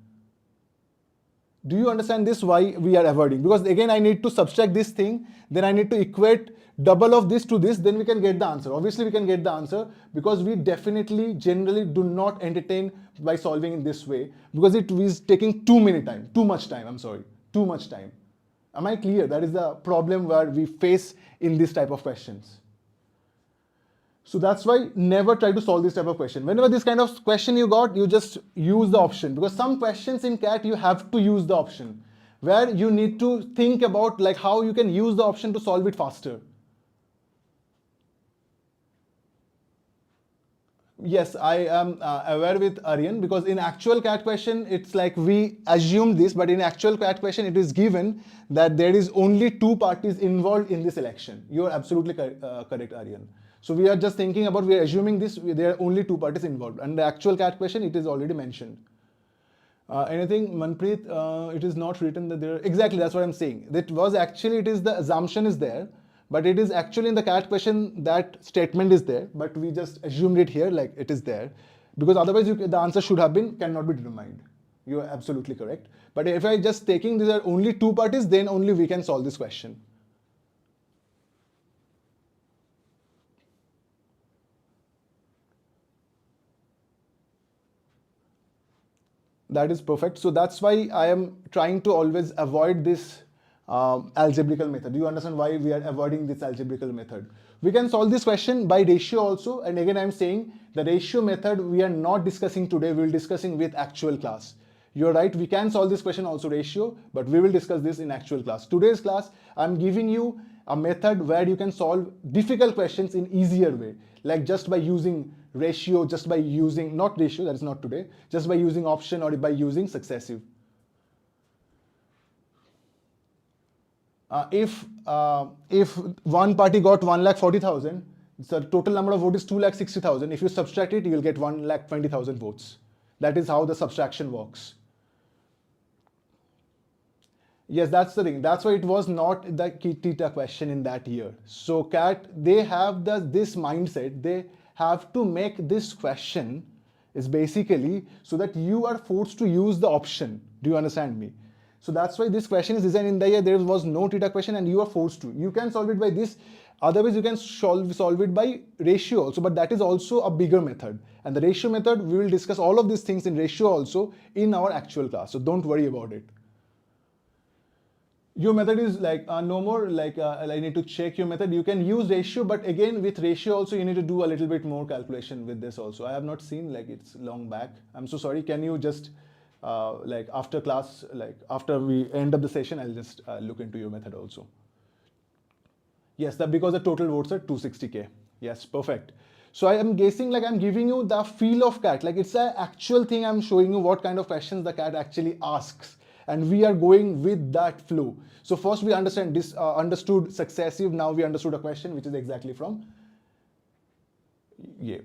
Do you understand this, why we are avoiding? Because again, I need to subtract this thing, then I need to equate double of this to this, then we can get the answer. Obviously, we can get the answer because we definitely, generally do not entertain by solving in this way, because it is taking too much time. Am I clear? That is the problem where we face in this type of questions. So that's why never try to solve this type of question. Whenever this kind of question you got, you just use the option, because some questions in CAT you have to use the option, where you need to think about like how you can use the option to solve it faster. Yes, I am aware with Aryan, because in actual CAT question, it's like we assumed this, but in actual CAT question, it is given that there is only two parties involved in this election. You are absolutely correct, Aryan. So we are just thinking about, we are assuming this, there are only two parties involved. And the actual CAT question, it is already mentioned. Anything, Manpreet, it is not written that there, exactly, that's what I'm saying. That was actually, it is the assumption is there, but it is actually in the CAT question that statement is there, but we just assumed it here like it is there, because otherwise the answer should have been cannot be determined. You are absolutely correct. But if I just taking these are only two parties, then only we can solve this question. That is perfect. So that's why I am trying to always avoid this algebraical method. Do you understand why we are avoiding this algebraical method? We can solve this question by ratio also. And again, I'm saying the ratio method we are not discussing today. We will discussing with actual class. You're right. We can solve this question also ratio, but we will discuss this in actual class. Today's class, I'm giving you a method where you can solve difficult questions in easier way, like just by using ratio, just by using, not ratio, that is not today, just by using option or by using successive. If one party got 1,40,000, so the total number of votes is 2,60,000. If you subtract it, you will get 1,20,000 votes. That is how the subtraction works. Yes, that's the thing. That's why it was not the theta question in that year. So CAT, they have this mindset. They have to make this question is basically so that you are forced to use the option. Do you understand me? So that's why this question is designed in the year there was no theta question and you are forced to. You can solve it by this. Otherwise, you can solve it by ratio also, but that is also a bigger method. And the ratio method, we will discuss all of these things in ratio also in our actual class. So don't worry about it. Your method is like no more like I need to check your method. You can use ratio, but again with ratio also you need to do a little bit more calculation with this also. I have not seen, like it's long back. I'm so sorry. Can you just like after class, like after we end up the session, I'll just look into your method also. Yes, that because the total votes are 260K. Yes, perfect. So I am guessing, like I'm giving you the feel of CAT. Like it's an actual thing. I'm showing you what kind of questions the CAT actually asks. And we are going with that flow. So first we understand this, understood successive. Now we understood a question, which is exactly from, yeah.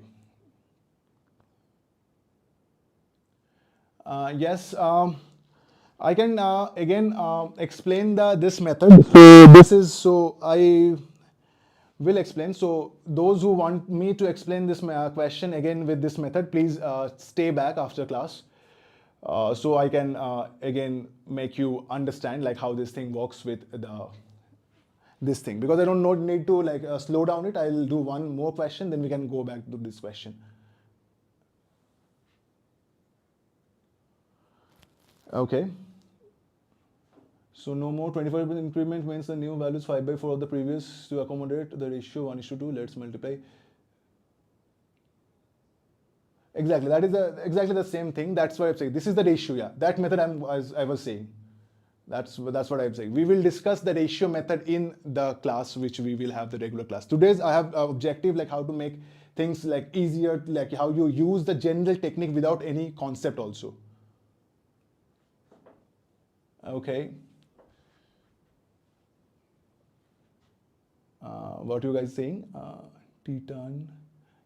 Yes, I can again explain this method. So this is, so I will explain. So those who want me to explain this question again with this method, please stay back after class. So I can again make you understand like how this thing works with this thing, because I don't need to like slow down it. I'll do one more question, then we can go back to this question. Okay. So no more 25% increment means the new value is 5/4 of the previous to accommodate the ratio 1:2. Let's multiply. Exactly, that is exactly the same thing. That's why I'm saying this is the ratio. Yeah, that method I was saying. That's what I'm saying. We will discuss the ratio method in the class, which we will have the regular class. Today's I have objective like how to make things like easier, like how you use the general technique without any concept also. Okay. What you guys saying? Theta.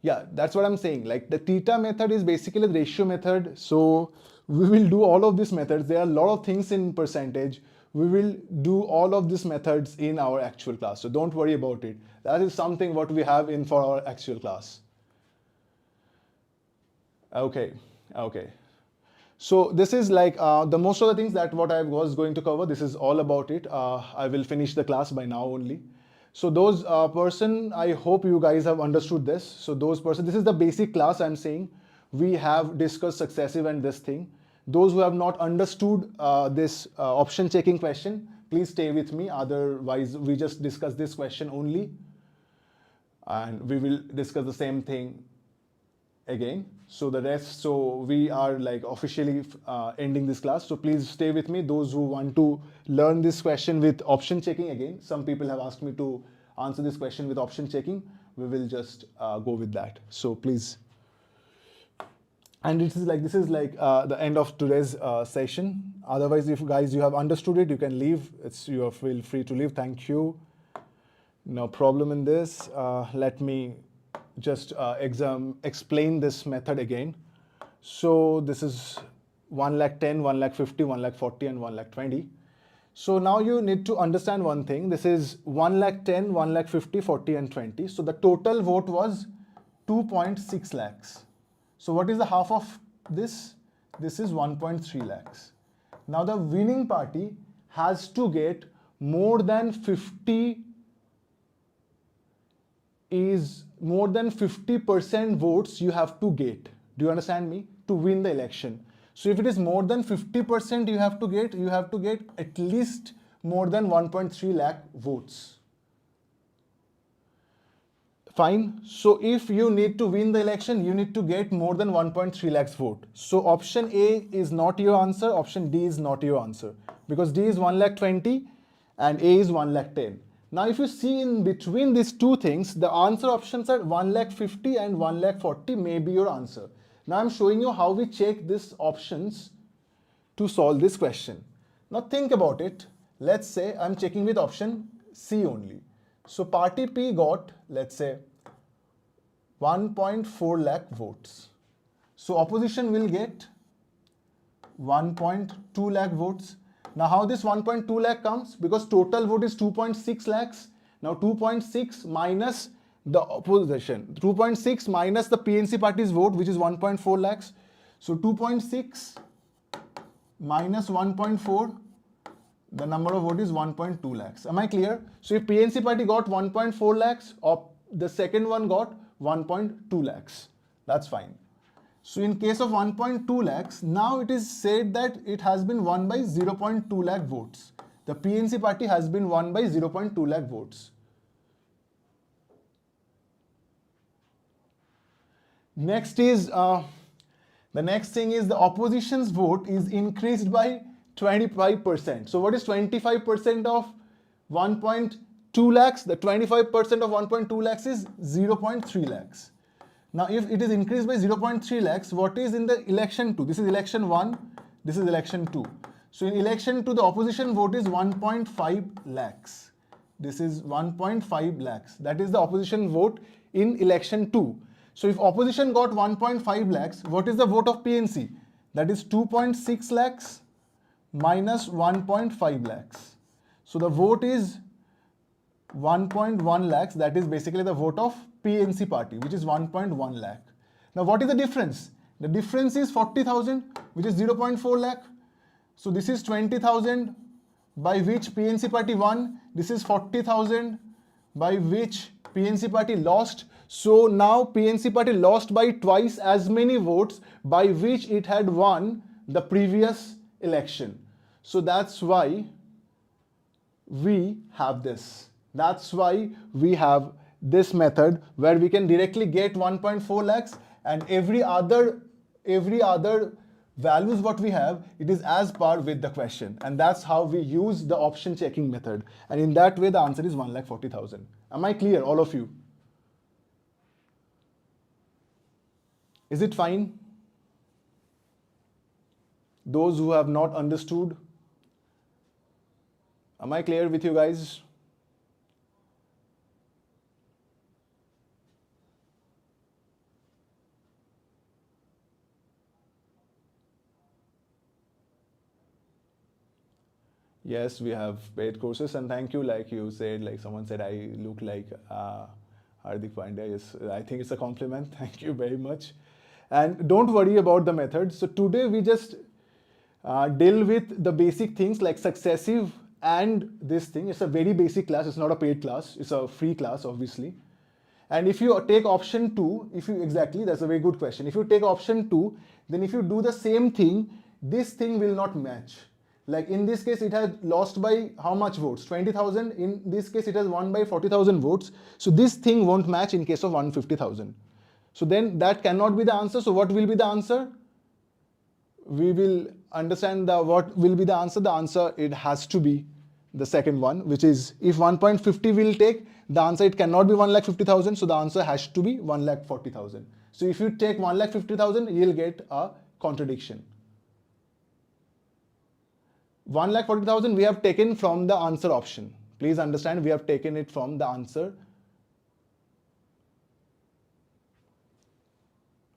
Yeah, that's what I'm saying. Like the theta method is basically the ratio method. So we will do all of these methods. There are a lot of things in percentage. We will do all of these methods in our actual class. So don't worry about it. That is something what we have in for our actual class. Okay, okay. So this is like the most of the things that what I was going to cover. This is all about it. I will finish the class by now only. So those person, I hope you guys have understood this. So those person, this is the basic class I'm saying. We have discussed successive and this thing. Those who have not understood this option checking question, please stay with me. Otherwise, we just discuss this question only. And we will discuss the same thing again. So the rest, so we are like officially ending this class. So please stay with me. Those who want to learn this question with option checking again, some people have asked me to answer this question with option checking. We will just go with that. So please. And this is like the end of today's session. Otherwise, if guys you have understood it, you can leave. You feel free to leave. Thank you. No problem in this. Let me just explain this method again. So this is 1,10,000, 1,50,000, 1,40,000, and 1,20,000. So now you need to understand one thing. This is 1,10,000, 1,50,000, 40, and 20. So the total vote was 2.6 lakhs. So what is the half of this? This is 1.3 lakhs. Now the winning party has to get more than 50% votes you have to get. Do you understand me? To win the election. So if it is more than 50% you have to get at least more than 1.3 lakh votes. Fine. So if you need to win the election, you need to get more than 1.3 lakhs vote. So option A is not your answer. Option D is not your answer. Because D is 1,20,000 and A is 1,10,000. Now if you see in between these two things, the answer options are 1,50,000 and 1,40,000 may be your answer. Now I'm showing you how we check these options to solve this question. Now think about it. Let's say I'm checking with option C only. So party P got, let's say, 1.4 lakh votes. So opposition will get 1.2 lakh votes. Now how this 1.2 lakh comes? Because total vote is 2.6 lakhs. Now 2.6 minus the opposition. 2.6 minus the PNC party's vote, which is 1.4 lakhs. So 2.6 minus 1.4, the number of vote is 1.2 lakhs. Am I clear? So if PNC party got 1.4 lakhs, or the second one got 1.2 lakhs. That's fine. So in case of 1.2 lakhs, now it is said that it has been won by 0.2 lakh votes. The PNC party has been won by 0.2 lakh votes. Next is, the next thing is the opposition's vote is increased by 25%. So what is 25% of 1.2 lakhs? The 25% of 1.2 lakhs is 0.3 lakhs. Now if it is increased by 0.3 lakhs, what is in the election 2? This is election 1, this is election 2. So in election 2, the opposition vote is 1.5 lakhs. This is 1.5 lakhs. That is the opposition vote in election 2. So if opposition got 1.5 lakhs, what is the vote of PNC? That is 2.6 lakhs minus 1.5 lakhs. So the vote is 1.1 lakhs. That is basically the vote of PNC party, which is 1.1 lakh. Now what is the difference? The difference is 40,000, which is 0.4 lakh. So this is 20,000 by which PNC party won. This is 40,000 by which PNC party lost. So now PNC party lost by twice as many votes by which it had won the previous election. So that's why we have this. That's why we have this method where we can directly get 1.4 lakhs, and every other values what we have, it is as par with the question. And that's how we use the option checking method. And in that way, the answer is 1,40,000. Am I clear, all of you? Is it fine? Those who have not understood, am I clear with you guys? Yes, we have paid courses, and thank you. Like you said, like someone said, I look like Hardik Pandya. Yes, I think it's a compliment. Thank you very much. And don't worry about the method. So today we just deal with the basic things like successive and this thing. It's a very basic class. It's not a paid class. It's a free class, obviously. And if you take option 2, exactly, that's a very good question. If you take option 2, then if you do the same thing, this thing will not match. Like in this case, it has lost by how much votes? 20,000. In this case, it has won by 40,000 votes. So this thing won't match in case of 150,000. So then that cannot be the answer. So what will be the answer? We will understand what will be the answer. The answer, it has to be the second one, which is if 1.50 will take, the answer, it cannot be 1,50,000. So the answer has to be 1,40,000. So if you take 1,50,000, you'll get a contradiction. 1,40,000 we have taken from the answer option. Please understand, we have taken it from the answer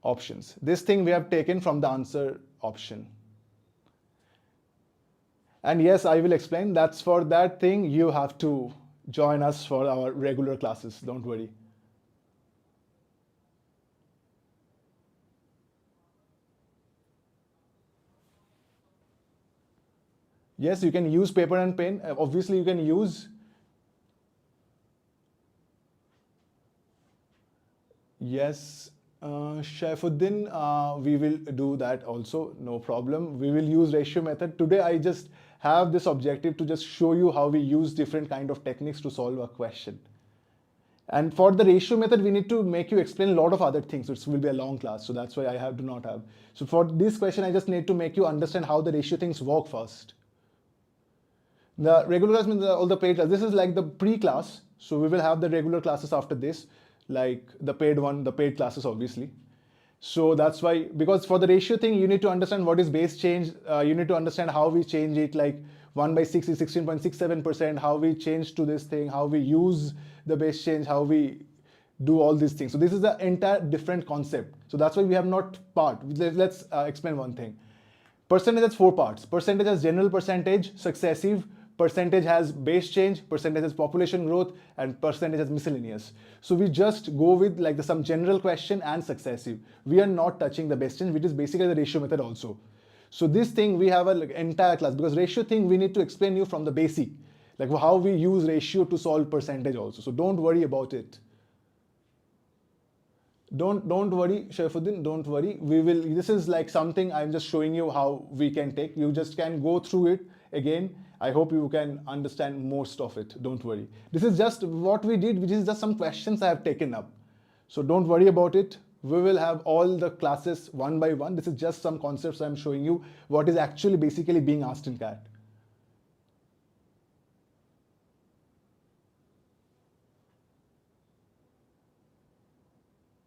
options. This thing we have taken from the answer option. And yes, I will explain. That's for that thing, you have to join us for our regular classes. Don't worry. Yes, you can use paper and pen. Obviously, you can use. Yes, Shaifuddin, we will do that also, no problem. We will use ratio method. Today, I just have this objective to just show you how we use different kind of techniques to solve a question. And for the ratio method, we need to make you explain a lot of other things. It will be a long class, so that's why I do not have. So for this question, I just need to make you understand how the ratio things work first. The regular class means all the paid class. This is like the pre-class. So we will have the regular classes after this, like the paid one, the paid classes, obviously. So that's why, because for the ratio thing, you need to understand what is base change. You need to understand how we change it, like 1/6 is 16.67%, how we change to this thing, how we use the base change, how we do all these things. So this is the entire different concept. So that's why we have not part. Let's explain one thing. Percentage has 4 parts. Percentage has general percentage, successive, percentage has base change, percentage has population growth, and percentage has miscellaneous. So we just go with like some general question and successive. We are not touching the base change, which is basically the ratio method also. So this thing we have an entire class, because ratio thing we need to explain you from the basic, like how we use ratio to solve percentage also. So don't worry about it. Don't worry, Shaifuddin, don't worry. We will, this is like something I'm just showing you how we can take. You just can go through it again. I hope you can understand most of it. Don't worry. This is just what we did, which is just some questions I have taken up. So don't worry about it. We will have all the classes one by one. This is just some concepts I'm showing you what is actually basically being asked in CAT.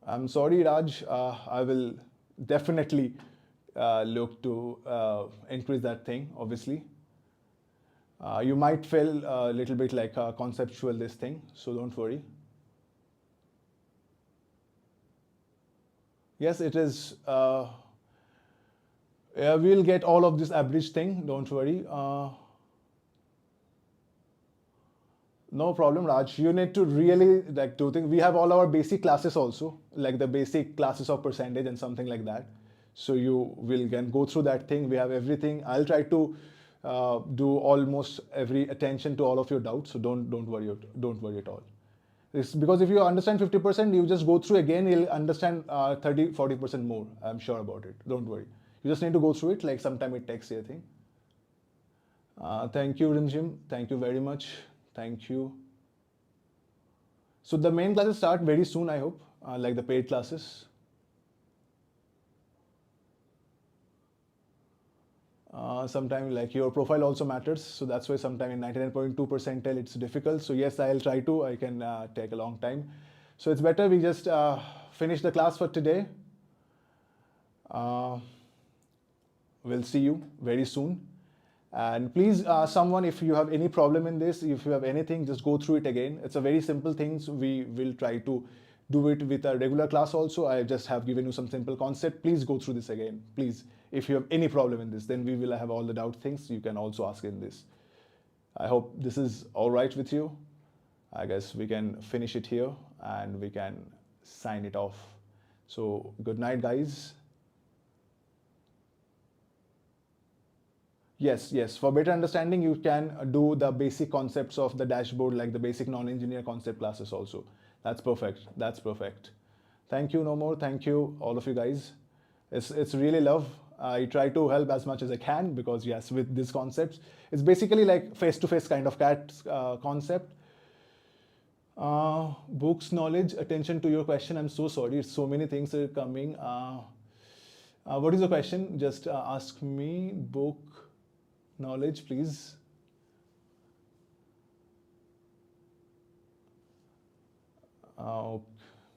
I'm sorry, Raj. I will definitely look to increase that thing, obviously. You might feel a little bit like a conceptual this thing, so don't worry. Yes, it is. Yeah, we'll get all of this average thing, don't worry. No problem, Raj. You need to really like do things. We have all our basic classes also, like the basic classes of percentage and something like that. So you will can go through that thing. We have everything. I'll try to do almost every attention to all of your doubts. So don't worry at all. It's because if you understand 50%, you just go through again. You'll understand 30-40% more. I'm sure about it. Don't worry. You just need to go through it. Like sometime it takes, I think. Thank you, Rimjim. Thank you very much. Thank you. So the main classes start very soon, I hope, like the paid classes. Sometime like your profile also matters. So that's why sometime in 99.2 percentile it's difficult. So yes, I'll try to. I can take a long time. So it's better we just finish the class for today. We'll see you very soon. And please, someone, if you have any problem in this, if you have anything, just go through it again. It's a very simple thing. So we will try to do it with a regular class also. I just have given you some simple concept. Please go through this again. Please, if you have any problem in this, then we will have all the doubt things. You can also ask in this. I hope this is all right with you. I guess we can finish it here and we can sign it off. So good night, guys. Yes. For better understanding, you can do the basic concepts of the dashboard, like the basic non-engineer concept classes also. That's perfect. Thank you, no more. Thank you, all of you guys. It's really love. I try to help as much as I can because yes, with these concepts, it's basically like face-to-face kind of CAT concept. Books knowledge, attention to your question. I'm so sorry. So many things are coming. What is the question? Just ask me. Book knowledge, please.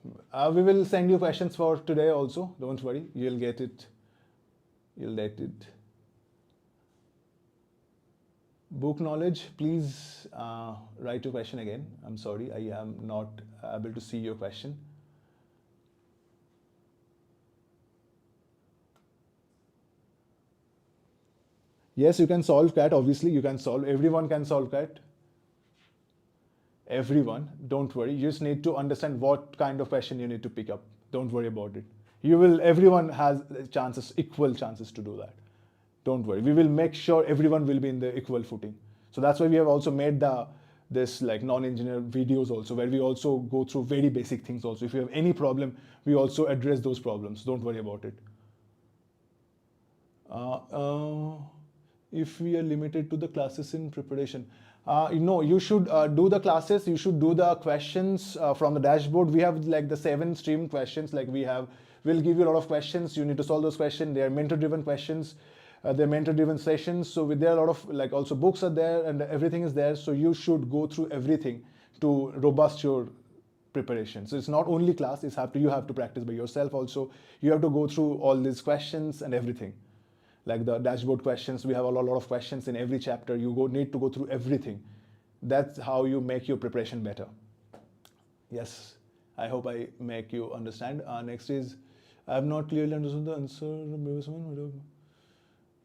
We will send you questions for today also. Don't worry, you'll get it. You'll get it. Book knowledge, please write your question again. I'm sorry, I am not able to see your question. Yes, you can solve CAT. Obviously, you can solve. Everyone can solve CAT. Everyone, don't worry. You just need to understand what kind of question you need to pick up. Don't worry about it. You will. Everyone has chances, equal chances to do that. Don't worry. We will make sure everyone will be in the equal footing. So that's why we have also made this like non-engineer videos also, where we also go through very basic things also. If you have any problem, we also address those problems. Don't worry about it. If we are limited to the classes in preparation, you should do the classes. You should do the questions from the dashboard. We have like the 7 stream questions. Like we'll give you a lot of questions. You need to solve those questions. They are mentor-driven questions. They're mentor-driven sessions. So there are a lot of like also books are there and everything is there. So you should go through everything to robust your preparation. So it's not only class. You have to practice by yourself also. You have to go through all these questions and everything. Like the dashboard questions, we have a lot of questions in every chapter. You need to go through everything. That's how you make your preparation better. Yes, I hope I make you understand. Next is, I have not clearly understood the answer.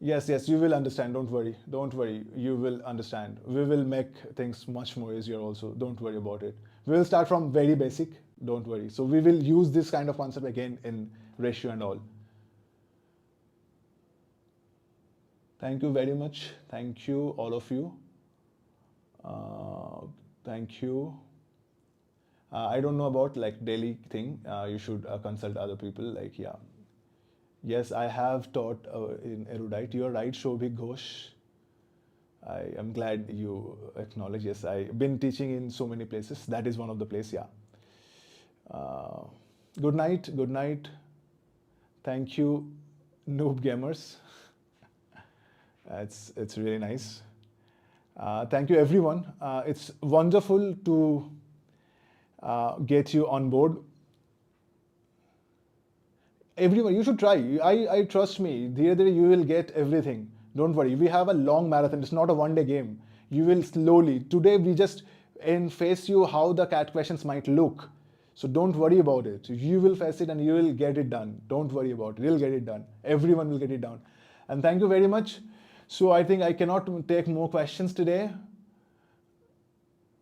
Yes, you will understand. Don't worry. You will understand. We will make things much more easier also. Don't worry about it. We will start from very basic. Don't worry. So we will use this kind of concept again in ratio and all. Thank you very much. Thank you, all of you. Thank you. I don't know about like daily thing. You should consult other people. Like, yeah. Yes, I have taught in erudite. You're right, Shobhik Ghosh. I am glad you acknowledge. Yes, I've been teaching in so many places. That is one of the places, yeah. Good night. Thank you, noob gamers. It's really nice. Thank you, everyone. It's wonderful to get you on board. Everyone, you should try. I trust me. Dhire you will get everything. Don't worry. We have a long marathon. It's not a one-day game. You will slowly. Today we just face you how the CAT questions might look. So don't worry about it. You will face it and you will get it done. Don't worry about it. You'll get it done. Everyone will get it done. And thank you very much. So I think I cannot take more questions today.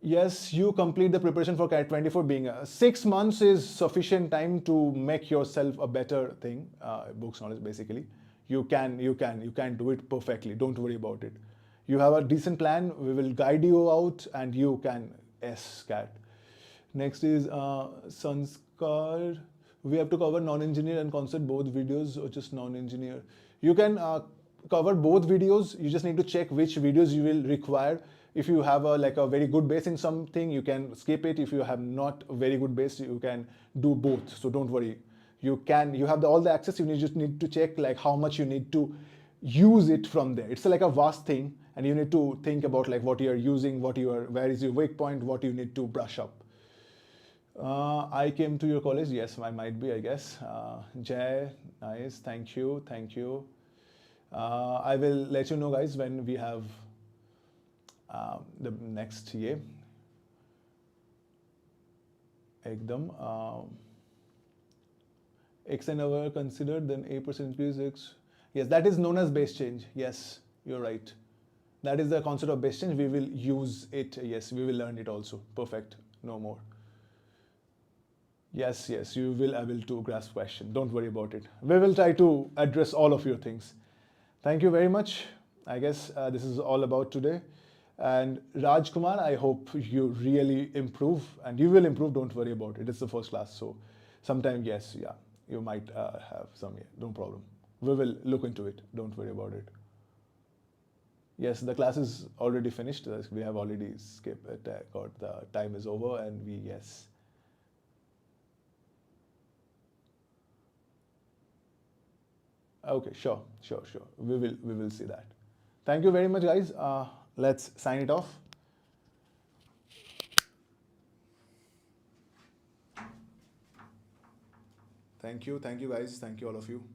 Yes, you complete the preparation for CAT 24 being 6 months is sufficient time to make yourself a better thing. Books knowledge basically. You can do it perfectly. Don't worry about it. You have a decent plan. We will guide you out and you can CAT. Next is Sanskar. We have to cover non-engineer and concept both videos or just non-engineer. You can cover both videos. You just need to check which videos you will require. If you have a very good base in something, you can skip it. If you have not a very good base, you can do both. So don't worry. You have all the access. You just need to check like how much you need to use it from there. It's like a vast thing, and you need to think about like what you are using, where is your weak point, what you need to brush up. I came to your college. Yes, I might be, I guess. Jay, nice. Thank you. I will let you know, guys, when we have the next year. Ekdam. X and over considered, then 8% increase X. Yes, that is known as base change. Yes, you're right. That is the concept of base change. We will use it. Yes, we will learn it also. Perfect. No more. Yes, you will be able to grasp question. Don't worry about it. We will try to address all of your things. Thank you very much. I guess this is all about today. And Raj Kumar, I hope you really improve, and you will improve. Don't worry about it. It's the first class, so sometime you might have some. No problem. We will look into it. Don't worry about it. Yes, the class is already finished. We have already skipped it. Got the time is over, and yes. Okay, sure. We will see that. Thank you very much, guys. Let's sign it off. Thank you guys. Thank you all of you.